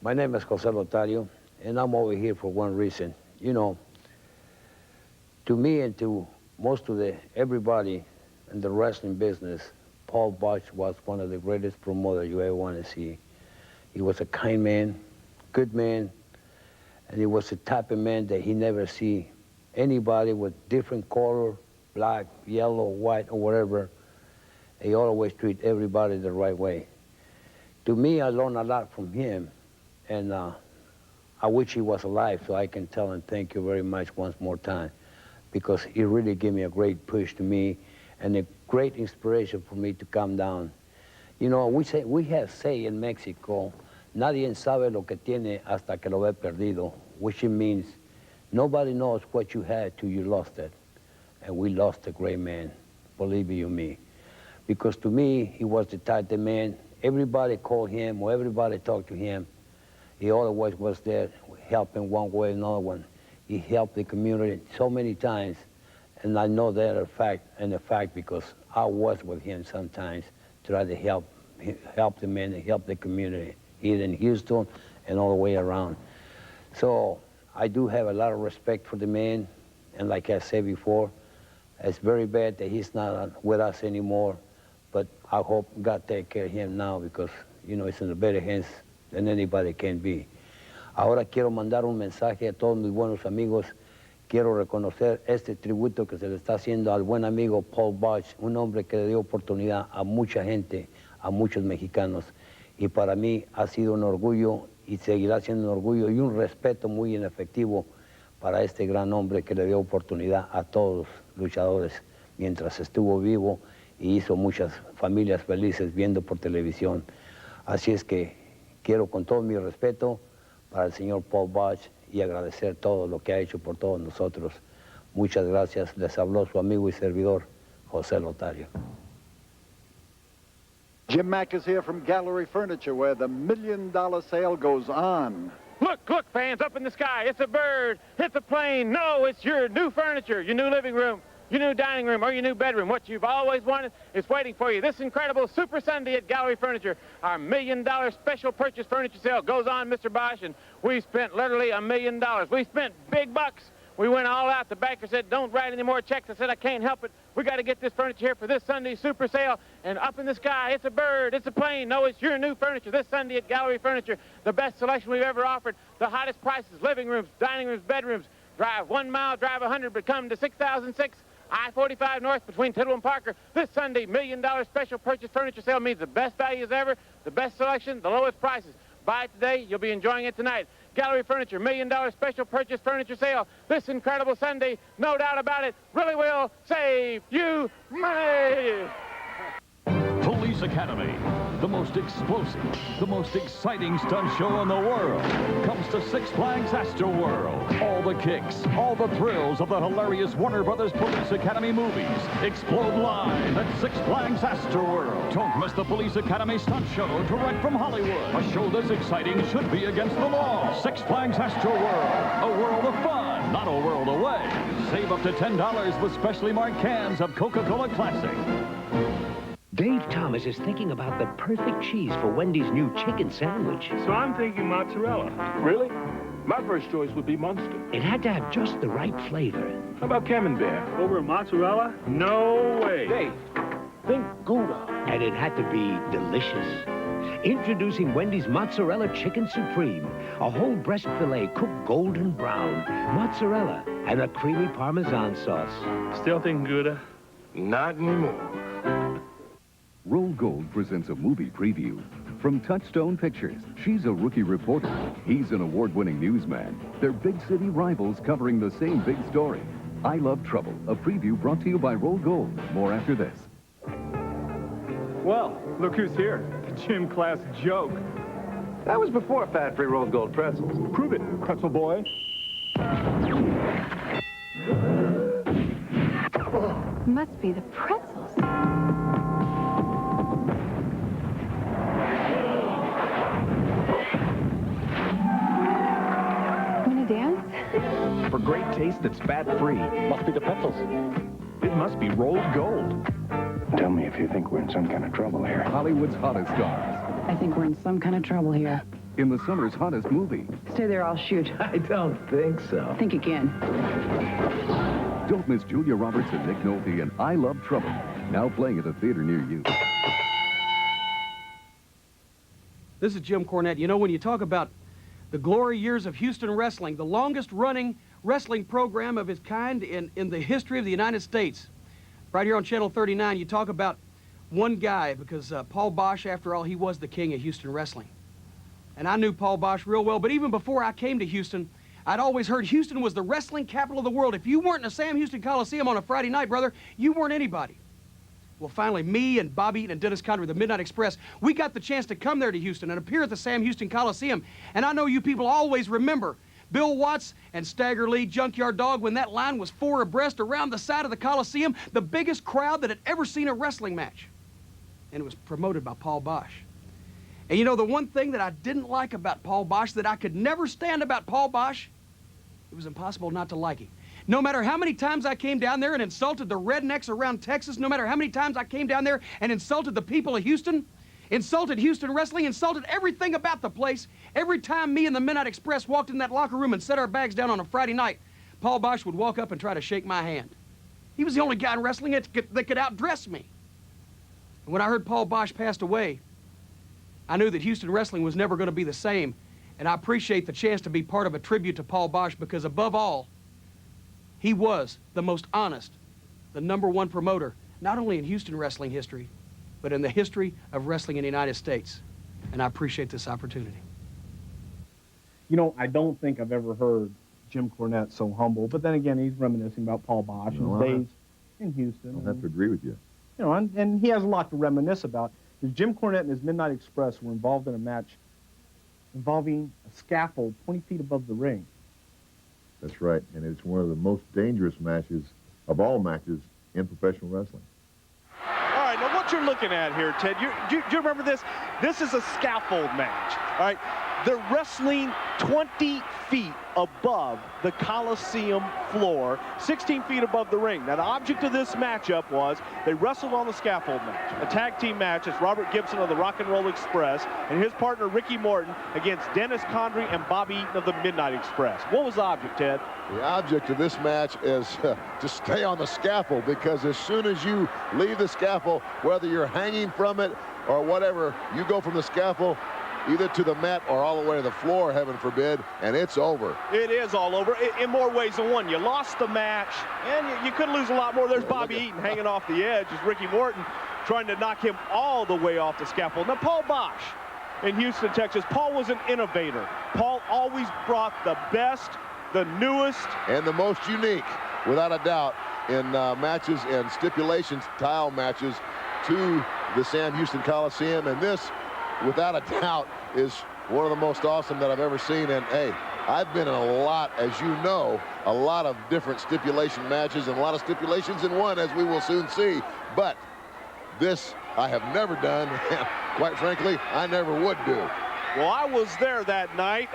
my name is Jose Lotario, and I'm over here for one reason. You know, to me and to most of everybody in the wrestling business, Paul Boesch was one of the greatest promoters you ever want to see. He was a kind man, good man, and he was the type of man that he never see anybody with different color, black, yellow, white, or whatever. He always treat everybody the right way. To me, I learned a lot from him, and I wish he was alive so I can tell him thank you very much once more time, because he really gave me a great push to me and a great inspiration for me to come down. You know, we have say in Mexico, nadie sabe lo que tiene hasta que lo ve perdido, which means nobody knows what you had till you lost it. And we lost a great man, believe you me. Because to me, he was the type of man, everybody called him or everybody talked to him. He always was there helping one way or another one. He helped the community so many times, and I know that a fact because I was with him sometimes, try to help the men and help the community, here in Houston and all the way around. So I do have a lot of respect for the man, and like I said before, it's very bad that he's not with us anymore, but I hope God take care of him now because, you know, it's in the better hands than anybody can be. Ahora quiero mandar un mensaje a todos mis buenos amigos. Quiero reconocer este tributo que se le está haciendo al buen amigo Paul Boesch, un hombre que le dio oportunidad a mucha gente, a muchos mexicanos. Y para mí ha sido un orgullo y seguirá siendo un orgullo y un respeto muy inefectivo para este gran hombre que le dio oportunidad a todos los luchadores mientras estuvo vivo y hizo muchas familias felices viendo por televisión. Así es que quiero con todo mi respeto para el señor Paul Boesch y agradecer todo lo que ha hecho por todos nosotros. Muchas gracias. Les habló su amigo y servidor, José Lotario. Jim Mack is here from Gallery Furniture, where the $1 million sale goes on. Look, look, fans, up in the sky. It's a bird. It's a plane. No, it's your new furniture, your new living room, your new dining room, or your new bedroom. What you've always wanted is waiting for you. This incredible Super Sunday at Gallery Furniture. Our $1 million special purchase furniture sale goes on, Mr. Boesch, and we spent literally $1 million. We spent big bucks. We went all out. The banker said, don't write any more checks. I said, I can't help it. We got to get this furniture here for this Sunday super sale. And up in the sky, it's a bird, it's a plane. No, it's your new furniture this Sunday at Gallery Furniture. The best selection we've ever offered. The hottest prices, living rooms, dining rooms, bedrooms. Drive 1 mile, drive 100, but come to 6006 I-45 North between Tittle and Parker. This Sunday, $1 million special purchase furniture sale means the best values ever, the best selection, the lowest prices. Buy it today, you'll be enjoying it tonight. Gallery Furniture, $1 million special purchase furniture sale. This incredible Sunday, no doubt about it, really will save you money. Police Academy, the most explosive, the most exciting stunt show in the world, comes to Six Flags Astroworld. All the kicks, all the thrills of the hilarious Warner Brothers Police Academy movies explode live at Six Flags Astroworld. Don't miss the Police Academy stunt show direct from Hollywood. A show this exciting should be against the law. Six Flags Astroworld, a world of fun, not a world away. Save up to $10 with specially marked cans of Coca-Cola Classic. Dave Thomas is thinking about the perfect cheese for Wendy's new chicken sandwich. So I'm thinking mozzarella. Really? My first choice would be Munster. It had to have just the right flavor. How about Camembert? Over mozzarella? No way. Dave, think Gouda. And it had to be delicious. Introducing Wendy's Mozzarella Chicken Supreme. A whole breast filet cooked golden brown. Mozzarella and a creamy Parmesan sauce. Still thinking Gouda? Not anymore. Roll Gold presents a movie preview. From Touchstone Pictures, she's a rookie reporter. He's an award-winning newsman. They're big city rivals covering the same big story. I Love Trouble, a preview brought to you by Roll Gold. More after this. Well, look who's here. Gym class joke. That was before fat-free rolled gold pretzels. Prove it, pretzel boy. Must be the pretzels. Wanna dance? For great taste that's fat-free, must be the pretzels. It must be rolled gold. Tell me if you think we're in some kind of trouble here. Hollywood's hottest stars. I think we're in some kind of trouble here. In the summer's hottest movie. Stay there, I'll shoot. I don't think so. Think again. Don't miss Julia Roberts and Nick Nolte in I Love Trouble. Now playing at a theater near you. This is Jim Cornette. You know, when you talk about the glory years of Houston wrestling, the longest running wrestling program of its kind in the history of the United States, right here on Channel 39, you talk about one guy, because Paul Boesch, after all, he was the king of Houston wrestling. And I knew Paul Boesch real well, but even before I came to Houston, I'd always heard Houston was the wrestling capital of the world. If you weren't in the Sam Houston Coliseum on a Friday night, brother, you weren't anybody. Well, finally, me and Bob Eaton and Dennis Connery, the Midnight Express, we got the chance to come there to Houston and appear at the Sam Houston Coliseum. And I know you people always remember Bill Watts and Stagger Lee, Junkyard Dog, when that line was 4 abreast around the side of the Coliseum, the biggest crowd that had ever seen a wrestling match. And it was promoted by Paul Boesch. And you know, the one thing that I didn't like about Paul Boesch, that I could never stand about Paul Boesch, it was impossible not to like him. No matter how many times I came down there and insulted the rednecks around Texas, no matter how many times I came down there and insulted the people of Houston, insulted Houston wrestling, insulted everything about the place, every time me and the Midnight Express walked in that locker room and set our bags down on a Friday night, Paul Boesch would walk up and try to shake my hand. He was the only guy in wrestling that could outdress me. And when I heard Paul Boesch passed away, I knew that Houston wrestling was never going to be the same, and I appreciate the chance to be part of a tribute to Paul Boesch, because above all, he was the most honest, the #1 promoter, not only in Houston wrestling history, but in the history of wrestling in the United States. And I appreciate this opportunity. You know, I don't think I've ever heard Jim Cornette so humble, but then again, he's reminiscing about Paul Boesch and his days in Houston. I have to agree with you. You know, and he has a lot to reminisce about. Jim Cornette and his Midnight Express were involved in a match involving a scaffold 20 feet above the ring. That's right, and it's one of the most dangerous matches of all matches in professional wrestling. All right, now what you're looking at here, Ted, do you remember this? This is a scaffold match, all right? They're wrestling 20 feet above the Coliseum floor, 16 feet above the ring. Now, the object of this matchup was they wrestled on the scaffold match, a tag team match. It's Robert Gibson of the Rock and Roll Express and his partner Ricky Morton against Dennis Connery and Bobby Eaton of the Midnight Express. What was the object, Ted? The object of this match is to stay on the scaffold, because as soon as you leave the scaffold, whether you're hanging from it or whatever, you go from the scaffold either to the mat or all the way to the floor, heaven forbid, and it's over. It is all over in more ways than one. You lost the match, and you could lose a lot more. There's Bobby Eaton hanging off the edge as Ricky Morton trying to knock him all the way off the scaffold. Now, Paul Boesch in Houston, Texas, Paul was an innovator. Paul always brought the best, the newest, and the most unique, without a doubt, in matches and stipulations, tile matches, to the Sam Houston Coliseum, and this, without a doubt, is one of the most awesome that I've ever seen. And hey, I've been in a lot, as you know, a lot of different stipulation matches and a lot of stipulations in one, as we will soon see. But this I have never done, and quite frankly, I never would do. Well, I was there that night,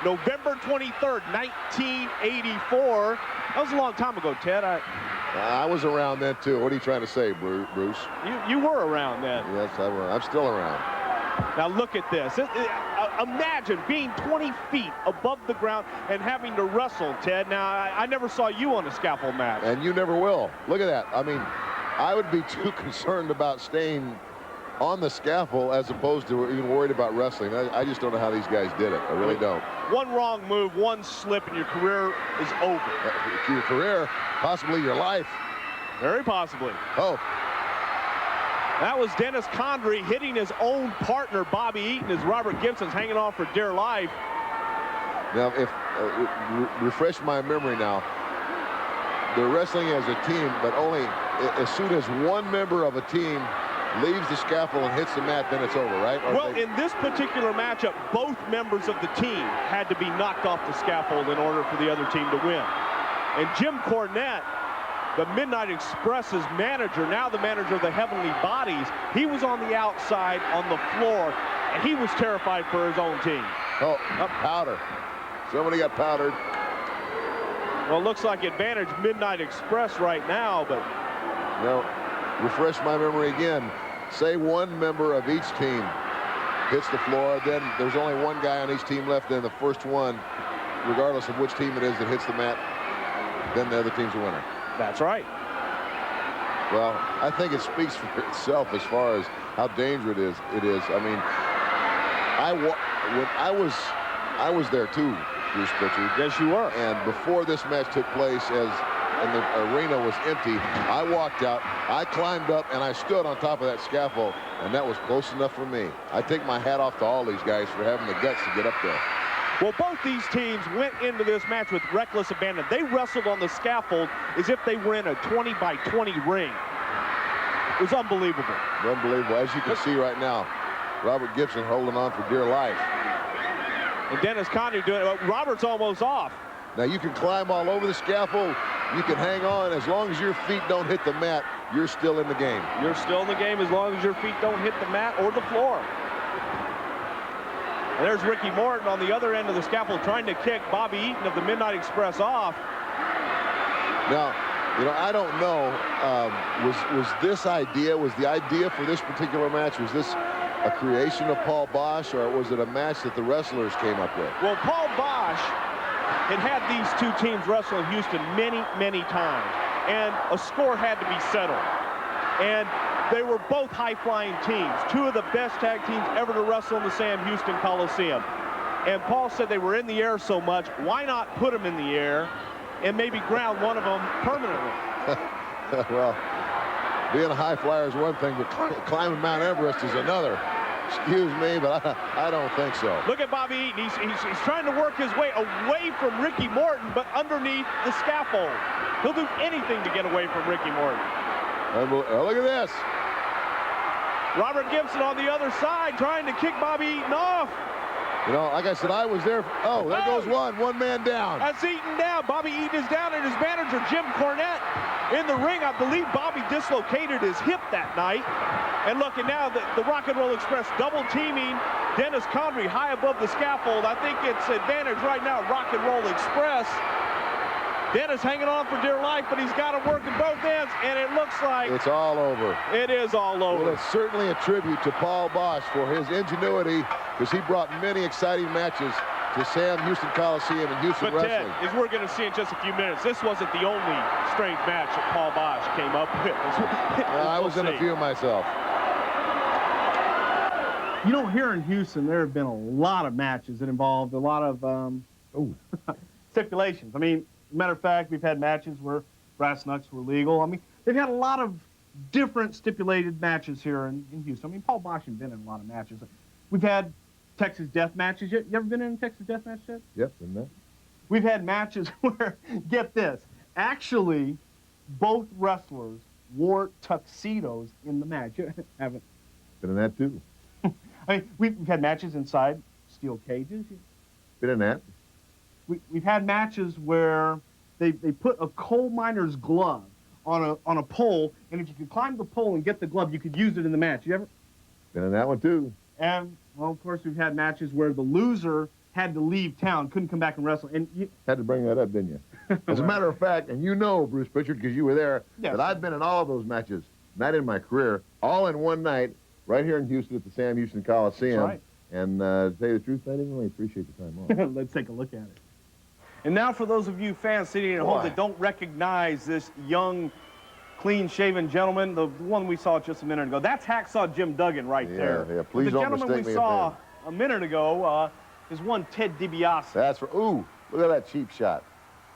November 23rd, 1984. That was a long time ago, Ted. I was around then, too. What are you trying to say, Bruce? You were around then. Yes, I was. I'm still around. Now look at this. Imagine being 20 feet above the ground and having to wrestle, Ted. Now, I never saw you on a scaffold match. And you never will. Look at that. I mean, I would be too concerned about staying on the scaffold as opposed to even worried about wrestling. I just don't know how these guys did it. I really don't. One wrong move, one slip, and your career is over. Your career, possibly your life. Very possibly. Oh. That was Dennis Condrey hitting his own partner, Bobby Eaton, as Robert Gibson's hanging on for dear life. Now, if refresh my memory now, they're wrestling as a team, but only as soon as one member of a team leaves the scaffold and hits the mat, then it's over, right? Or well, in this particular matchup, both members of the team had to be knocked off the scaffold in order for the other team to win. And Jim Cornette, the Midnight Express's manager, now the manager of the Heavenly Bodies, he was on the outside on the floor, and he was terrified for his own team. Oh, powder. Somebody got powdered. Well, it looks like advantage Midnight Express right now, but... No, refresh my memory again. Say one member of each team hits the floor, then there's only one guy on each team left, then the first one, regardless of which team it is that hits the mat, then the other team's a winner. That's right. Well, I think it speaks for itself as far as how dangerous it is. I mean, I was there too, Bruce Pritchard. Yes, you were. And before this match took place, and the arena was empty, I walked out, I climbed up, and I stood on top of that scaffold, and that was close enough for me. I take my hat off to all these guys for having the guts to get up there. Well, both these teams went into this match with reckless abandon. They wrestled on the scaffold as if they were in a 20-by-20 ring. It was unbelievable. Unbelievable. As you can see right now, Robert Gibson holding on for dear life. And Dennis Condrey doing it. Robert's almost off. Now, you can climb all over the scaffold. You can hang on. As long as your feet don't hit the mat, you're still in the game. You're still in the game as long as your feet don't hit the mat or the floor. And there's Ricky Morton on the other end of the scaffold trying to kick Bobby Eaton of the Midnight Express off. Now, you know, I don't know, was the idea for this particular match, was this a creation of Paul Boesch, or was it a match that the wrestlers came up with? Well, Paul Boesch had these two teams wrestle in Houston many, many times, and a score had to be settled. And they were both high-flying teams, two of the best tag teams ever to wrestle in the Sam Houston Coliseum. And Paul said they were in the air so much, why not put them in the air and maybe ground one of them permanently? Well, being a high flyer is one thing, but climbing Mount Everest is another. Excuse me, but I don't think so. Look at Bobby Eaton. He's trying to work his way away from Ricky Morton, but underneath the scaffold. He'll do anything to get away from Ricky Morton. Oh, look at this. Robert Gibson on the other side trying to kick Bobby Eaton off. You know, like I said, I was there. Oh, there goes one man down. That's Eaton down. Bobby Eaton is down, and his manager, Jim Cornette, in the ring. I believe Bobby dislocated his hip that night. And look, and now the Rock and Roll Express double teaming Dennis Condrey high above the scaffold. I think it's advantage right now, Rock and Roll Express. Dennis hanging on for dear life, but he's got to work at both ends, and it looks like it's all over. It is all over. Well, it's certainly a tribute to Paul Boesch for his ingenuity, because he brought many exciting matches to Sam Houston Coliseum and Houston Wrestling. Ted, as we're going to see in just a few minutes, this wasn't the only strange match that Paul Boesch came up with. I was in a few myself. You know, here in Houston, there have been a lot of matches that involved a lot of stipulations. I mean, as a matter of fact, we've had matches where brass knucks were legal. I mean, they've had a lot of different stipulated matches here in Houston. I mean, Paul Boesch has been in a lot of matches. We've had Texas death matches. You ever been in a Texas death match yet? Yep, been there. We've had matches where, get this, actually, both wrestlers wore tuxedos in the match. You haven't? Been in that, too. I mean, we've had matches inside steel cages. Been in that. We've had matches where they put a coal miner's glove on a pole, and if you could climb the pole and get the glove, you could use it in the match. You ever? Been in that one, too. And, well, of course, we've had matches where the loser had to leave town, couldn't come back and wrestle. And you had to bring that up, didn't you? As a matter of fact, and you know, Bruce Pritchard, because you were there, that I've been in all of those matches, not in my career, all in one night, right here in Houston at the Sam Houston Coliseum. That's right. And to tell you the truth, I didn't really appreciate the time off. Let's take a look at it. And now for those of you fans sitting at home that don't recognize this young, clean-shaven gentleman, the one we saw just a minute ago, that's Hacksaw Jim Duggan right there. Yeah, please don't mistake me. The gentleman we saw a minute ago is one Ted DiBiase. That's for, ooh, look at that cheap shot.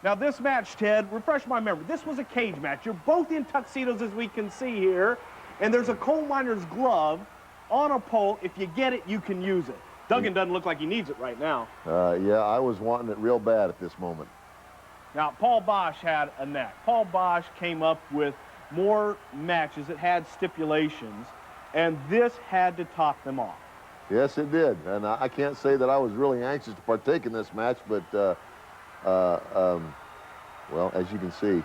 Now this match, Ted, refresh my memory, this was a cage match. You're both in tuxedos as we can see here. And there's a coal miner's glove on a pole. If you get it, you can use it. Duggan doesn't look like he needs it right now. Yeah, I was wanting it real bad at this moment. Now, Paul Boesch had a knack. Paul Boesch came up with more matches that had stipulations, and this had to top them off. Yes, it did. And I can't say that I was really anxious to partake in this match, but, well, as you can see,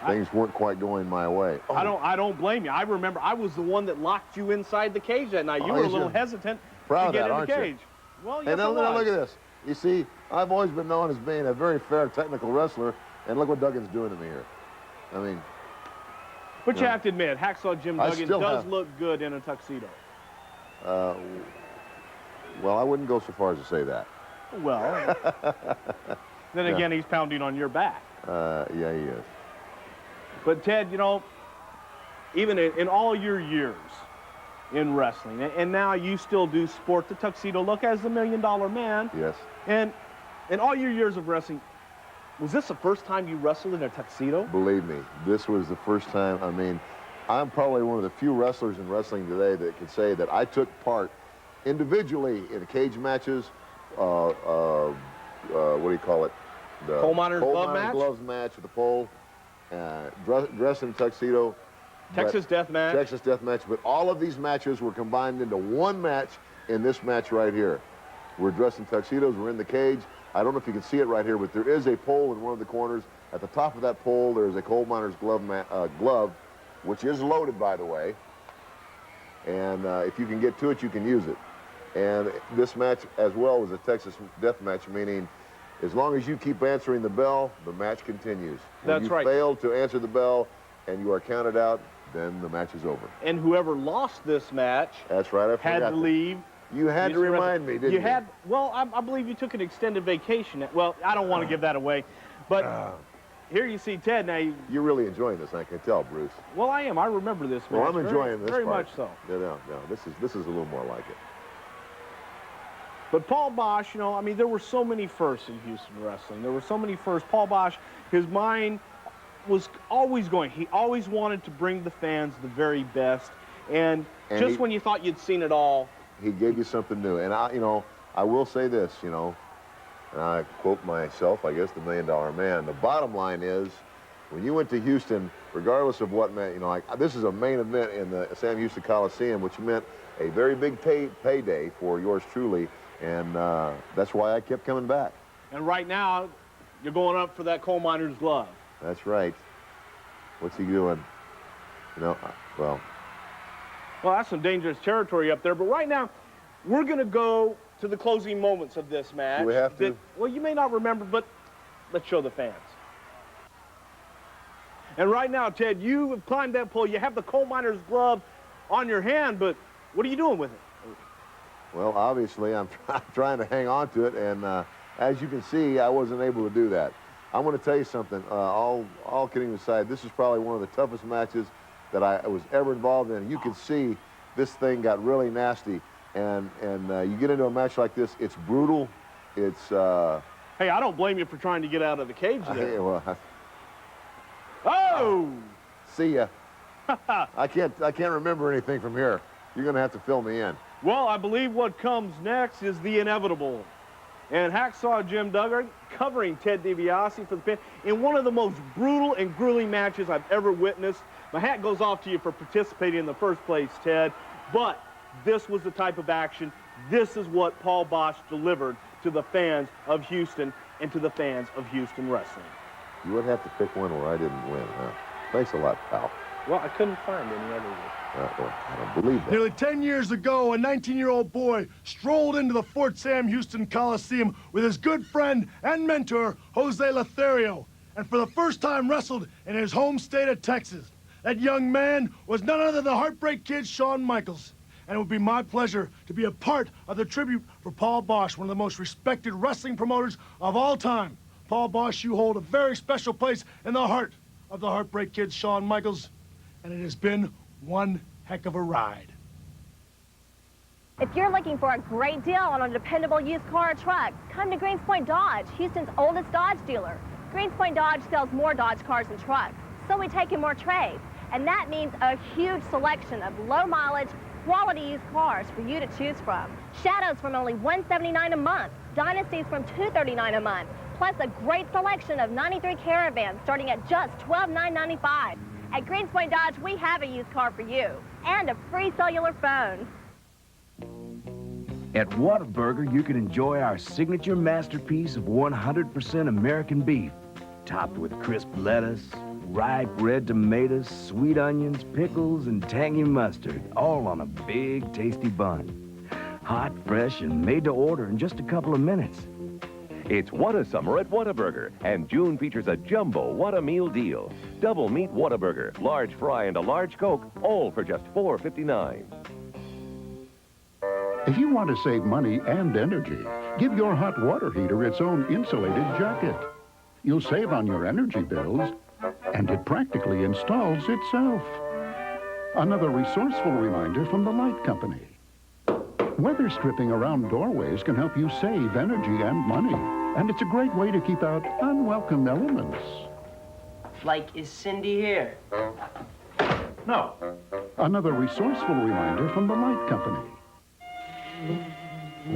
things weren't quite going my way. Oh. I don't blame you. I remember I was the one that locked you inside the cage that night. You were a little hesitant to get in the cage. Well, yes, and now look at this. You see, I've always been known as being a very fair technical wrestler, and look what Duggan's doing to me here. I mean... But you have to admit, Hacksaw Jim Duggan does look good in a tuxedo. Well, I wouldn't go so far as to say that. Well, then again, he's pounding on your back. Yeah, he is. But Ted, you know, even in all your years in wrestling, and now you still do sport the tuxedo look as the $1 Million Man. Yes. And in all your years of wrestling, was this the first time you wrestled in a tuxedo? Believe me, this was the first time. I mean, I'm probably one of the few wrestlers in wrestling today that can say that I took part individually in cage matches. What do you call it? The Coal Miner's Glove match? Gloves match with the pole. Dress in tuxedo. Texas Death Match. Texas Death Match. But all of these matches were combined into one match in this match right here. We're dressed in tuxedos. We're in the cage. I don't know if you can see it right here, but there is a pole in one of the corners. At the top of that pole, there's a coal miner's glove, which is loaded, by the way. And if you can get to it, you can use it. And this match, as well, was a Texas Death Match, meaning as long as you keep answering the bell, the match continues. When you fail to answer the bell and you are counted out, then the match is over. And whoever lost this match had to leave. You had to remind me, didn't you? Well, I believe you took an extended vacation. Well, I don't want to give that away, but here you see Ted. Now you're really enjoying this, I can tell, Bruce. Well, I am. I remember this match. Well, I'm enjoying this very part. much so. No, this is a little more like it. But Paul Boesch, you know, I mean, there were so many firsts in Houston wrestling. There were so many firsts. Paul Boesch, his mind was always going. He always wanted to bring the fans the very best. And just when you thought you'd seen it all, he gave you something new. And I will say this, you know, and I quote myself, I guess, the $1 Million Man. The bottom line is, when you went to Houston, regardless of what meant, you know, this is a main event in the Sam Houston Coliseum, which meant a very big payday for yours truly. And that's why I kept coming back. And right now, you're going up for that coal miner's glove. That's right. What's he doing? You know, well, that's some dangerous territory up there. But right now, we're going to go to the closing moments of this match. Do we have to? Well, you may not remember, but let's show the fans. And right now, Ted, you have climbed that pole. You have the coal miner's glove on your hand, but what are you doing with it? Well, obviously, I'm trying to hang on to it, and as you can see, I wasn't able to do that. I'm going to tell you something. All kidding aside, this is probably one of the toughest matches that I was ever involved in. You can see this thing got really nasty, and you get into a match like this, it's brutal. It's hey, I don't blame you for trying to get out of the cage there. Oh! See ya. I can't remember anything from here. You're going to have to fill me in. Well, I believe what comes next is the inevitable. And Hacksaw Jim Duggan covering Ted DiBiase for the pin in one of the most brutal and grueling matches I've ever witnessed. My hat goes off to you for participating in the first place, Ted. But this was the type of action. This is what Paul Boesch delivered to the fans of Houston and to the fans of Houston wrestling. You would have to pick one where I didn't win, huh? Thanks a lot, pal. Well, I couldn't find any other one. I don't believe that. Nearly 10 years ago, a 19-year-old boy strolled into the Fort Sam Houston Coliseum with his good friend and mentor, Jose Lothario, and for the first time wrestled in his home state of Texas. That young man was none other than the Heartbreak Kid, Shawn Michaels. And it would be my pleasure to be a part of the tribute for Paul Boesch, one of the most respected wrestling promoters of all time. Paul Boesch, you hold a very special place in the heart of the Heartbreak Kid, Shawn Michaels, and it has been one heck of a ride. If you're looking for a great deal on a dependable used car or truck, come to Greens Point Dodge, Houston's oldest Dodge dealer. Greens Point Dodge sells more Dodge cars and trucks, so we take in more trades. And that means a huge selection of low-mileage, quality used cars for you to choose from. Shadows from only $179 a month, Dynasties from $239 a month, plus a great selection of 93 Caravans starting at just $12,995. At Greenspoint Dodge, we have a used car for you and a free cellular phone. At Whataburger, you can enjoy our signature masterpiece of 100% American beef, topped with crisp lettuce, ripe red tomatoes, sweet onions, pickles, and tangy mustard, all on a big, tasty bun. Hot, fresh, and made to order in just a couple of minutes. It's What a Summer at Whataburger, and June features a jumbo What a Meal deal. Double meat Whataburger, large fry, and a large Coke, all for just $4.59. If you want to save money and energy, give your hot water heater its own insulated jacket. You'll save on your energy bills, and it practically installs itself. Another resourceful reminder from the light company. Weather stripping around doorways can help you save energy and money, and it's a great way to keep out unwelcome elements. Like, is Cindy here? No. Another resourceful reminder from the light company.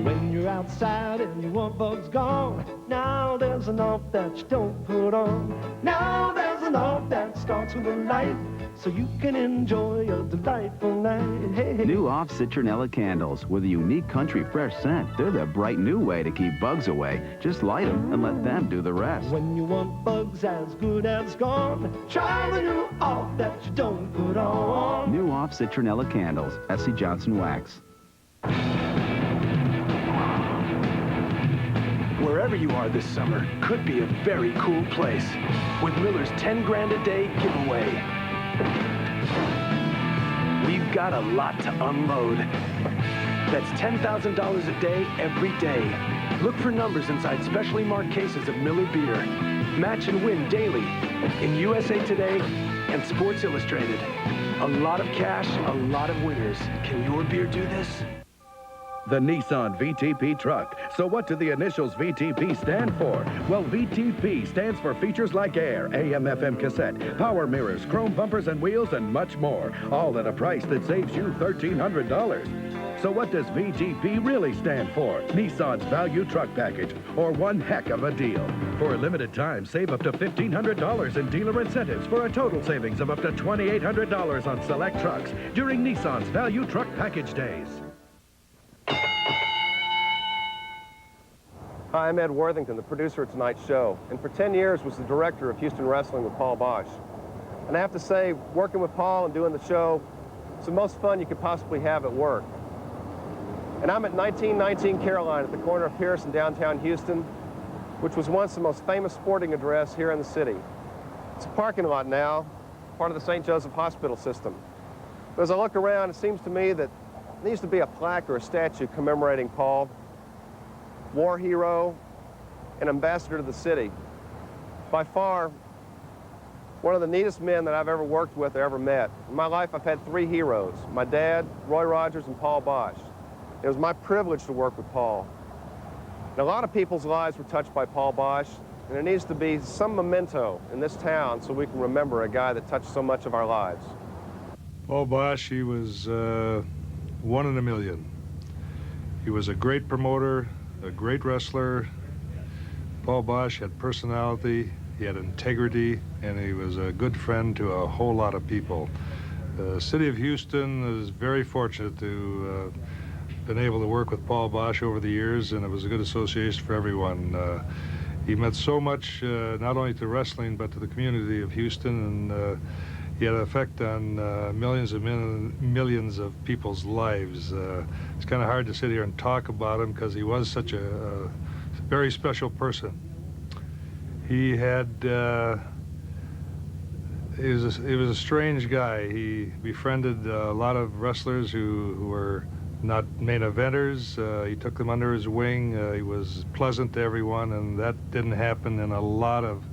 When you're outside and you want bugs gone, now there's an off that you don't put on. Now there's an off that starts with a light, so you can enjoy a delightful night. Hey, hey. New off citronella candles with a unique country fresh scent. They're the bright new way to keep bugs away. Just light them and let them do the rest. When you want bugs as good as gone, try the new off that you don't put on. New off citronella candles. S.C. Johnson Wax. Wherever you are this summer could be a very cool place with Miller's 10 grand a day giveaway. We've got a lot to unload. That's $10,000 a day every day. Look for numbers inside specially marked cases of Miller beer. Match and win daily in USA Today and Sports Illustrated. A lot of cash, a lot of winners. Can your beer do this? The Nissan VTP truck. So what do the initials VTP stand for? Well, VTP stands for features like air, AM/FM cassette, power mirrors, chrome bumpers and wheels, and much more. All at a price that saves you $1,300. So what does VTP really stand for? Nissan's Value Truck Package, or one heck of a deal. For a limited time, save up to $1,500 in dealer incentives for a total savings of up to $2,800 on select trucks during Nissan's Value Truck Package days. Hi, I'm Ed Worthington, the producer of tonight's show, and for 10 years was the director of Houston Wrestling with Paul Boesch. And I have to say, working with Paul and doing the show, it's the most fun you could possibly have at work. And I'm at 1919 Caroline at the corner of Pierce and downtown Houston, which was once the most famous sporting address here in the city. It's a parking lot now, part of the St. Joseph Hospital system. But as I look around, it seems to me that there needs to be a plaque or a statue commemorating Paul, war hero, and ambassador to the city. By far, one of the neatest men that I've ever worked with or ever met. In my life, I've had three heroes: my dad, Roy Rogers, and Paul Boesch. It was my privilege to work with Paul. And a lot of people's lives were touched by Paul Boesch, and there needs to be some memento in this town so we can remember a guy that touched so much of our lives. Paul Boesch, he was one in a million. He was a great promoter, a great wrestler. Paul Boesch had personality, he had integrity, and he was a good friend to a whole lot of people. The city of Houston is very fortunate to been able to work with Paul Boesch over the years, and it was a good association for everyone. He meant so much, not only to wrestling, but to the community of Houston, and he had an effect on millions of people's lives. It's kind of hard to sit here and talk about him because he was such a very special person. He had, he was a strange guy. He befriended a lot of wrestlers who were not main eventers. He took them under his wing. He was pleasant to everyone, and that didn't happen in a lot of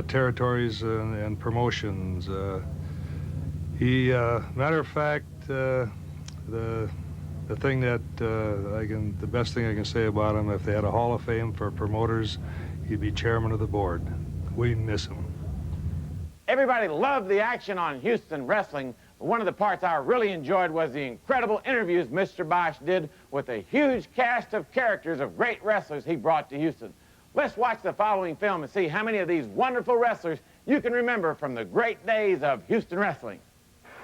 territories and promotions. Matter of fact, the thing that the best thing I can say about him, if they had a Hall of Fame for promoters, he'd be chairman of the board. We miss him. Everybody loved the action on Houston wrestling, but one of the parts I really enjoyed was the incredible interviews Mr. Boesch did with a huge cast of characters of great wrestlers he brought to Houston. Let's watch the following film and see how many of these wonderful wrestlers you can remember from the great days of Houston wrestling.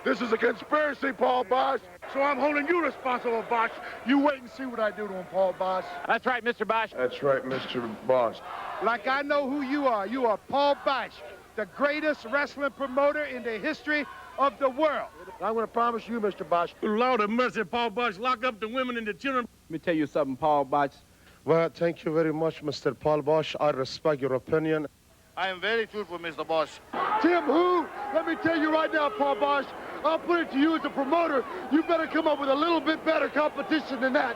This is a conspiracy, Paul Boesch. So I'm holding you responsible, Boesch. You wait and see what I do to him, Paul Boesch. That's right, Mr. Boesch. That's right, Mr. Boesch. Like I know who you are. You are Paul Boesch, the greatest wrestling promoter in the history of the world. I'm going to promise you, Mr. Boesch. Lord have mercy, Paul Boesch. Lock up the women and the children. Let me tell you something, Paul Boesch. Well, thank you very much, Mr. Paul Boesch. I respect your opinion. I am very truthful, Mr. Boesch. Tim who? Let me tell you right now, Paul Boesch, I'll put it to you as a promoter, you better come up with a little bit better competition than that.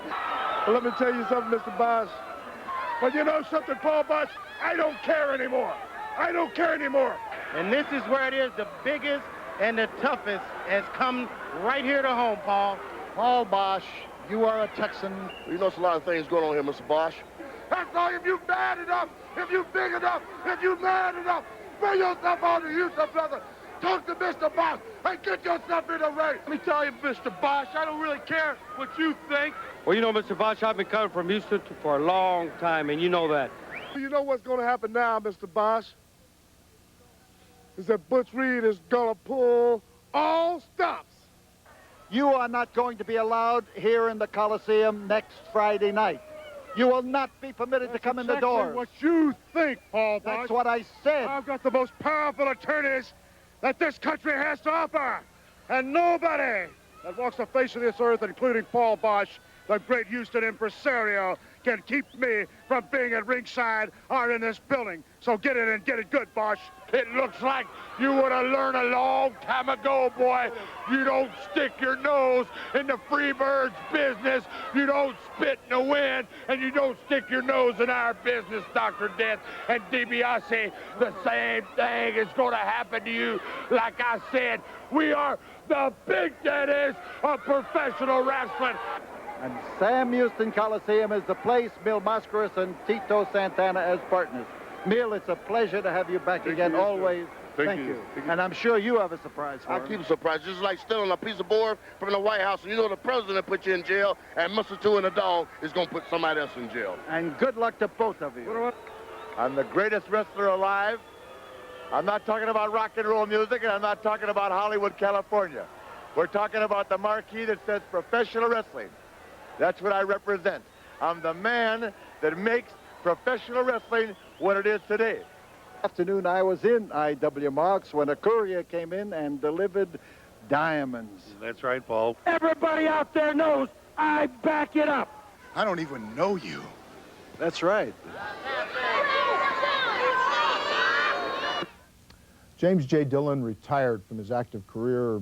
Well, let me tell you something, Mr. Boesch. But you know something, Paul Boesch? I don't care anymore. I don't care anymore. And this is where it is. The biggest and the toughest has come right here to home, Paul. Paul Boesch, you are a Texan. You know there's a lot of things going on here, Mr. Boesch. That's all. If you mad enough, if you big enough, if you mad enough, bring yourself on to Houston, brother. Talk to Mr. Boesch and get yourself in the ring. Let me tell you, Mr. Boesch, I don't really care what you think. Well, you know, Mr. Boesch, I've been coming from Houston for a long time, and you know that. You know what's going to happen now, Mr. Boesch? Is that Butch Reed is going to pull all stops. You are not going to be allowed here in the Coliseum next Friday night. You will not be permitted to come in the doors. What you think, Paul Boesch. That's what I said. I've got the most powerful attorneys that this country has to offer. And nobody that walks the face of this earth, including Paul Boesch, the great Houston impresario, can keep me from being at ringside or in this building. So get it and get it good, Boesch. It looks like you would have learned a long time ago, boy. You don't stick your nose in the Freebirds business. You don't spit in the wind, and you don't stick your nose in our business, Dr. Death and DiBiase. The same thing is going to happen to you. Like I said, we are the big daddies of professional wrestling. And Sam Houston Coliseum is the place. Mil Mascaras and Tito Santana as partners. Mil, it's a pleasure to have you back again, always. Thank you. And I'm sure you have a surprise for I'll keep a surprise. Just like stealing a piece of board from the White House. And you know the president put you in jail, and Mr. Two and the dog is going to put somebody else in jail. And good luck to both of you. I'm the greatest wrestler alive. I'm not talking about rock and roll music, and I'm not talking about Hollywood, California. We're talking about the marquee that says professional wrestling. That's what I represent. I'm the man that makes professional wrestling what it is today. Afternoon, I was in IW Marks when a courier came in and delivered diamonds. That's right, Paul. Everybody out there knows I back it up. I don't even know you. That's right. James J. Dillon retired from his active career a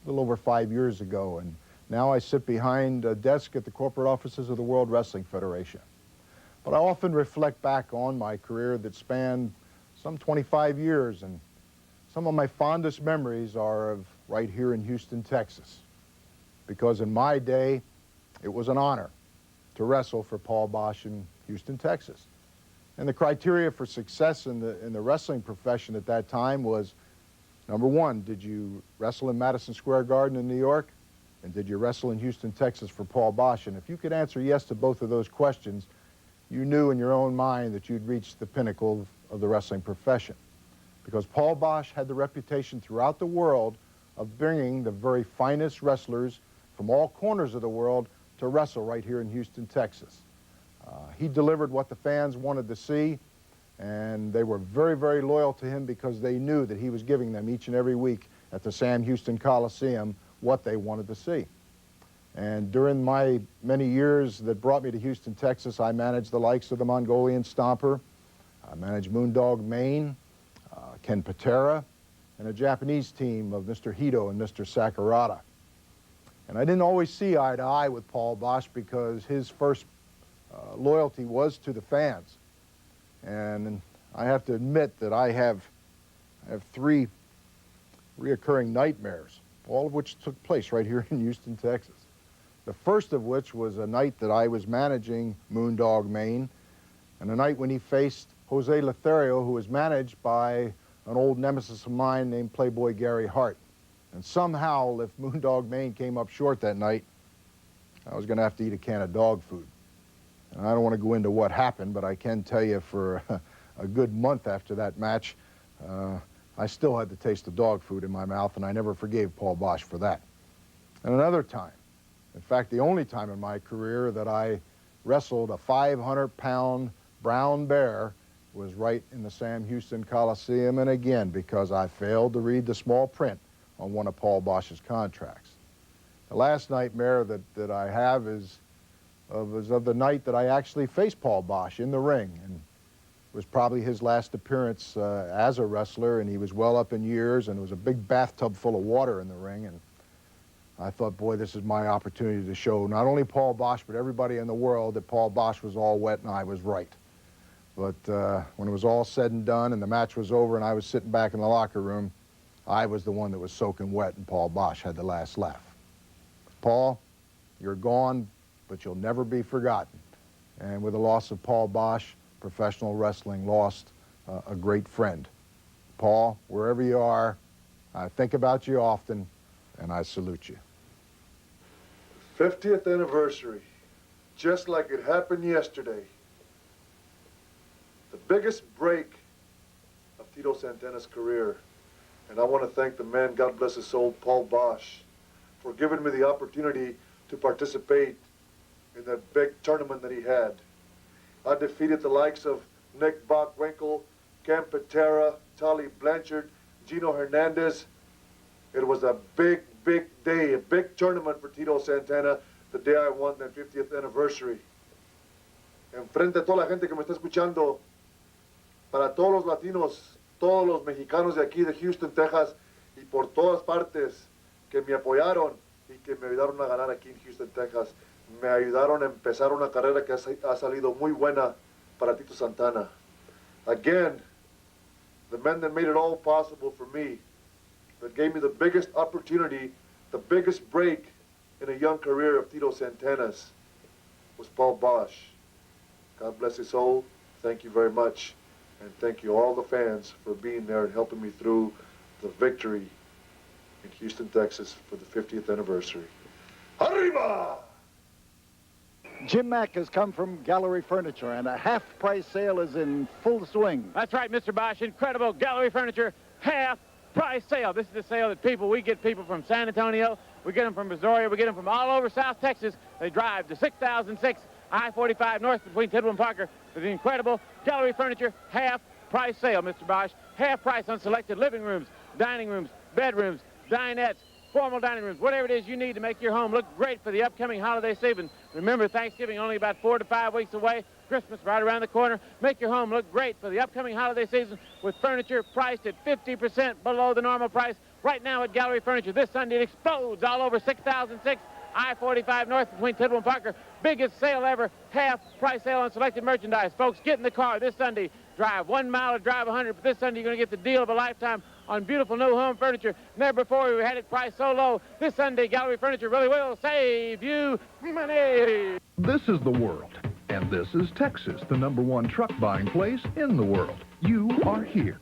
little over 5 years ago, and now I sit behind a desk at the corporate offices of the World Wrestling Federation. But I often reflect back on my career that spanned some 25 years, and some of my fondest memories are of right here in Houston, Texas. Because in my day, it was an honor to wrestle for Paul Boesch in Houston, Texas. And the criteria for success in the wrestling profession at that time was, number one, did you wrestle in Madison Square Garden in New York? And did you wrestle in Houston, Texas for Paul Boesch? And if you could answer yes to both of those questions, you knew in your own mind that you'd reached the pinnacle of the wrestling profession. Because Paul Boesch had the reputation throughout the world of bringing the very finest wrestlers from all corners of the world to wrestle right here in Houston, Texas. He delivered what the fans wanted to see, and they were very, very loyal to him because they knew that he was giving them each and every week at the Sam Houston Coliseum what they wanted to see. And during my many years that brought me to Houston, Texas, I managed the likes of the Mongolian Stomper, I managed Moondog Maine, Ken Patera, and a Japanese team of Mr. Hito and Mr. Sakurada. And I didn't always see eye to eye with Paul Boesch because his first loyalty was to the fans. And I have to admit that I have 3 reoccurring nightmares, all of which took place right here in Houston, Texas. The first of which was a night that I was managing Moondog Maine, and a night when he faced Jose Lothario, who was managed by an old nemesis of mine named Playboy Gary Hart. And somehow, if Moondog Maine came up short that night, I was going to have to eat a can of dog food. And I don't want to go into what happened, but I can tell you for a good month after that match, I still had the taste of dog food in my mouth, and I never forgave Paul Boesch for that. And another time, in fact, the only time in my career that I wrestled a 500-pound brown bear was right in the Sam Houston Coliseum, and again, because I failed to read the small print on one of Paul Boesch's contracts. The last nightmare that I have is of the night that I actually faced Paul Boesch in the ring, and it was probably his last appearance as a wrestler, and he was well up in years, and there was a big bathtub full of water in the ring, and I thought, boy, this is my opportunity to show not only Paul Boesch, but everybody in the world that Paul Boesch was all wet and I was right. But when it was all said and done and the match was over and I was sitting back in the locker room, I was the one that was soaking wet, and Paul Boesch had the last laugh. Paul, you're gone, but you'll never be forgotten. And with the loss of Paul Boesch, professional wrestling lost a great friend. Paul, wherever you are, I think about you often, and I salute you. 50th anniversary, just like it happened yesterday. The biggest break of Tito Santana's career. And I want to thank the man, God bless his soul, Paul Boesch, for giving me the opportunity to participate in that big tournament that he had. I defeated the likes of Nick Bockwinkel, Ken Patera, Tully Blanchard, Gino Hernandez. It was a big, big day, a big tournament for Tito Santana, the day I won that 50th anniversary. Enfrente a toda la gente que me está escuchando, para todos los latinos, todos los mexicanos de aquí de Houston, Texas, y por todas partes que me apoyaron y que me ayudaron a ganar aquí en Houston, Texas. Me ayudaron a empezar una carrera que ha salido muy buena para Tito Santana. Again, the men that made it all possible for me, that gave me the biggest opportunity, the biggest break in a young career of Tito Santana's, was Paul Boesch. God bless his soul. Thank you very much. And thank you all the fans for being there and helping me through the victory in Houston, Texas for the 50th anniversary. Arriba! Jim Mack has come from Gallery Furniture, and a half-price sale is in full swing. That's right, Mr. Boesch. Incredible Gallery Furniture half-price sale. This is the sale that we get people from San Antonio, we get them from Missouri, we get them from all over South Texas. They drive to 6006 I-45 North between Tidwell and Parker for the incredible Gallery Furniture half-price sale, Mr. Boesch. Half price on selected living rooms, dining rooms, bedrooms, dinettes, formal dining rooms, whatever it is you need to make your home look great for the upcoming holiday season. Remember, Thanksgiving only about 4 to 5 weeks away. Christmas right around the corner. Make your home look great for the upcoming holiday season with furniture priced at 50% below the normal price. Right now at Gallery Furniture, this Sunday it explodes all over 6006 I-45 North between Tidwell and Parker. Biggest sale ever, half-price sale on selected merchandise. Folks, get in the car this Sunday. Drive 1 mile or drive 100, but this Sunday you're going to get the deal of a lifetime on beautiful new home furniture. Never before we had it priced so low. This Sunday, Gallery Furniture really will save you money. This is the world, and this is Texas, the #1 truck buying place in the world. You are here,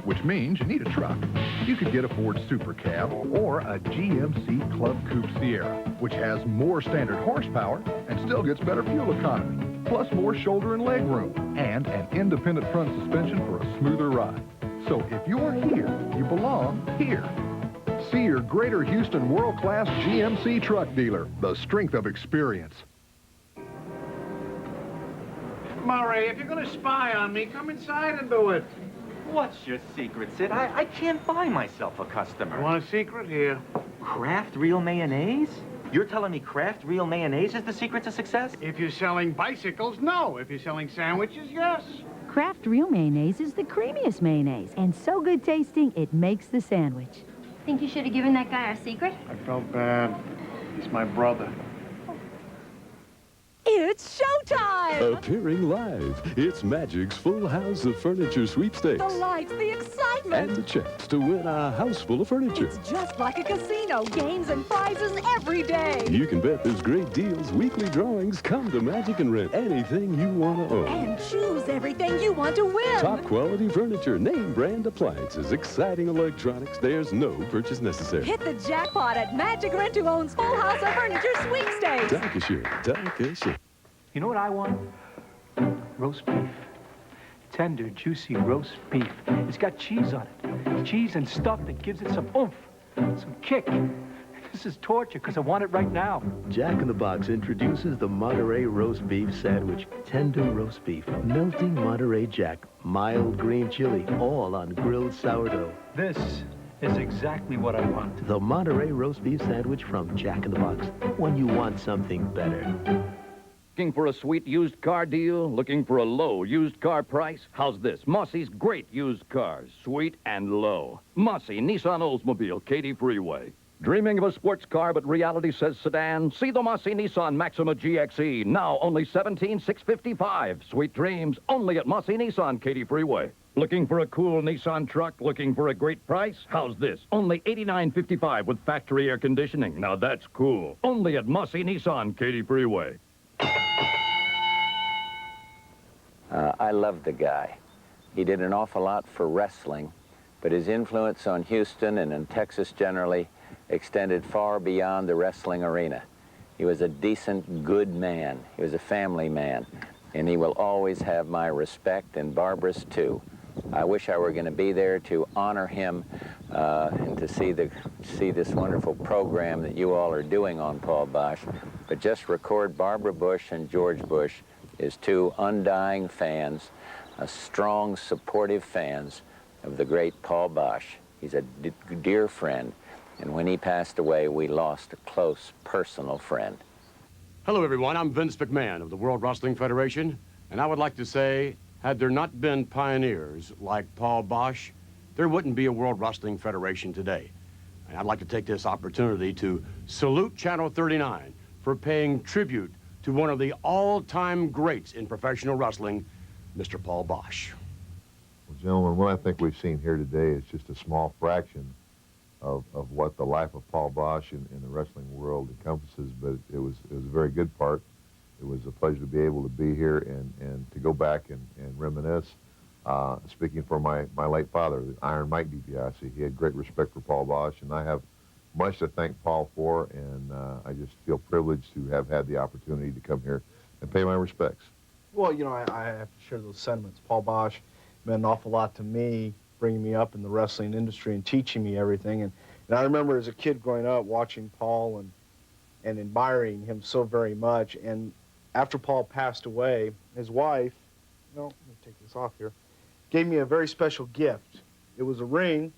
which means you need a truck. You could get a Ford Super Cab or a GMC Club Coupe Sierra, which has more standard horsepower and still gets better fuel economy, plus more shoulder and leg room, and an independent front suspension for a smoother ride. So if you're here, you belong here. See your Greater Houston world-class GMC truck dealer, the strength of experience. Murray, if you're going to spy on me, come inside and do it. What's your secret, Sid? I can't buy myself a customer. You want a secret? Here. Kraft Real Mayonnaise? You're telling me Kraft Real Mayonnaise is the secret to success? If you're selling bicycles, no. If you're selling sandwiches, yes. Kraft Real Mayonnaise is the creamiest mayonnaise, and so good tasting, it makes the sandwich. Think you should have given that guy our secret? I felt bad. He's my brother. It's showtime! Appearing live, it's Magic's Full House of Furniture Sweepstakes. The lights, the excitement! And the chance to win a house full of furniture. It's just like a casino. Games and prizes every day. You can bet there's great deals, weekly drawings. Come to Magic and rent anything you want to own. And choose everything you want to win. Top quality furniture, name brand appliances, exciting electronics. There's no purchase necessary. Hit the jackpot at Magic Rent, who owns Full House of Furniture Sweepstakes. Dankeschön. You know what I want? Roast beef. Tender, juicy roast beef. It's got cheese on it. Cheese and stuff that gives it some oomph, some kick. This is torture because I want it right now. Jack in the Box introduces the Monterey Roast Beef Sandwich. Tender roast beef, melting Monterey Jack, mild green chili, all on grilled sourdough. This is exactly what I want. The Monterey Roast Beef Sandwich from Jack in the Box. When you want something better. Looking for a sweet used car deal? Looking for a low used car price? How's this? Mossy's great used cars. Sweet and low. Mossy, Nissan Oldsmobile, Katy Freeway. Dreaming of a sports car, but reality says sedan? See the Mossy Nissan Maxima GXE, now only $17,655. Sweet dreams, only at Mossy Nissan, Katy Freeway. Looking for a cool Nissan truck? Looking for a great price? How's this? Only $89.55 with factory air conditioning. Now that's cool. Only at Mossy Nissan, Katy Freeway. I love the guy. He did an awful lot for wrestling, but his influence on Houston and in Texas generally extended far beyond the wrestling arena. He was a decent, good man. He was a family man, and he will always have my respect, and Barbara's too. I wish I were going to be there to honor him and to see this wonderful program that you all are doing on Paul Boesch, but just record Barbara Bush and George Bush is two undying fans, strong, supportive fans of the great Paul Boesch. He's a dear friend, and when he passed away, we lost a close, personal friend. Hello, everyone. I'm Vince McMahon of the World Wrestling Federation, and I would like to say, had there not been pioneers like Paul Boesch, there wouldn't be a World Wrestling Federation today. And I'd like to take this opportunity to salute Channel 39 for paying tribute to one of the all-time greats in professional wrestling, Mr. Paul Boesch. Well, gentlemen, what I think we've seen here today is just a small fraction of what the life of Paul Boesch in the wrestling world encompasses, but it was a very good part. It was a pleasure to be able to be here and to go back and reminisce. Speaking for my late father, Iron Mike DiBiase, he had great respect for Paul Boesch, and I have much to thank Paul for, and I just feel privileged to have had the opportunity to come here and pay my respects. Well, you know, I have to share those sentiments. Paul Boesch meant an awful lot to me, bringing me up in the wrestling industry and teaching me everything. And I remember as a kid growing up watching Paul and admiring him so very much. And after Paul passed away, his wife, let me take this off here, gave me a very special gift. It was a ring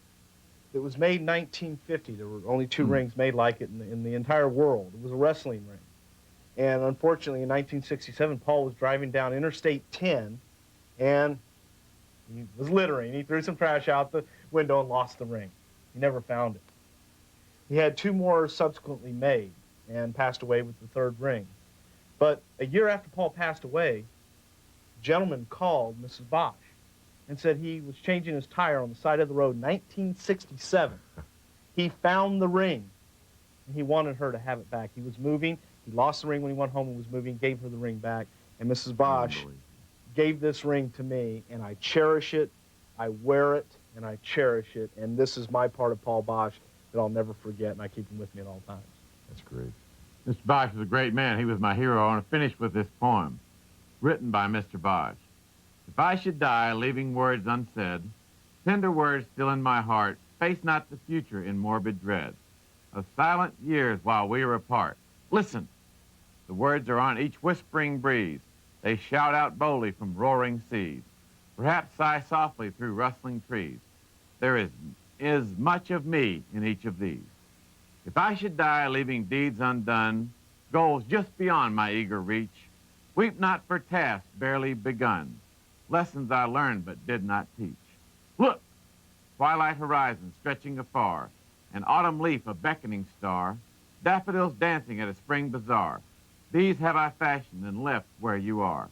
that was made in 1950. There were only two rings made like it in the entire world. It was a wrestling ring. And unfortunately, in 1967, Paul was driving down Interstate 10, and he was littering. He threw some trash out the window and lost the ring. He never found it. He had two more subsequently made and passed away with the third ring. But a year after Paul passed away, a gentleman called Mrs. Boesch and said he was changing his tire on the side of the road in 1967. He found the ring, and he wanted her to have it back. He was moving. He lost the ring when he went home and was moving, gave her the ring back. And Mrs. Boesch gave this ring to me, and I cherish it, I wear it, and I cherish it. And this is my part of Paul Boesch that I'll never forget, and I keep him with me at all times. That's great. Mr. Boesch was a great man. He was my hero. I want to finish with this poem, written by Mr. Boesch. If I should die, leaving words unsaid, tender words still in my heart, face not the future in morbid dread of silent years while we are apart. Listen, the words are on each whispering breeze. They shout out boldly from roaring seas, perhaps sigh softly through rustling trees. There is much of me in each of these. If I should die, leaving deeds undone, goals just beyond my eager reach, weep not for tasks barely begun, lessons I learned but did not teach. Look, twilight horizon stretching afar, an autumn leaf a beckoning star, daffodils dancing at a spring bazaar. These have I fashioned and left where you are.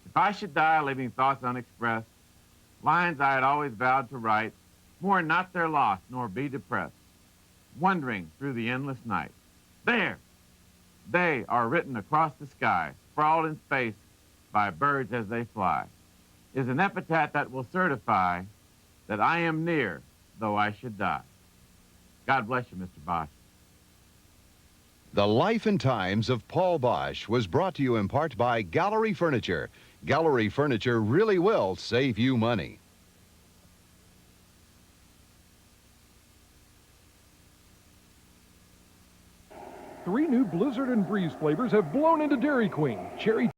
If I should die leaving thoughts unexpressed, lines I had always vowed to write, mourn not their loss nor be depressed, wandering through the endless night. There! They are written across the sky, sprawled in space by birds as they fly, is an epitaph that will certify that I am near, though I should die. God bless you, Mr. Boesch. The Life and Times of Paul Boesch was brought to you in part by Gallery Furniture. Gallery Furniture really will save you money. Three new Blizzard and Breeze flavors have blown into Dairy Queen. Cherry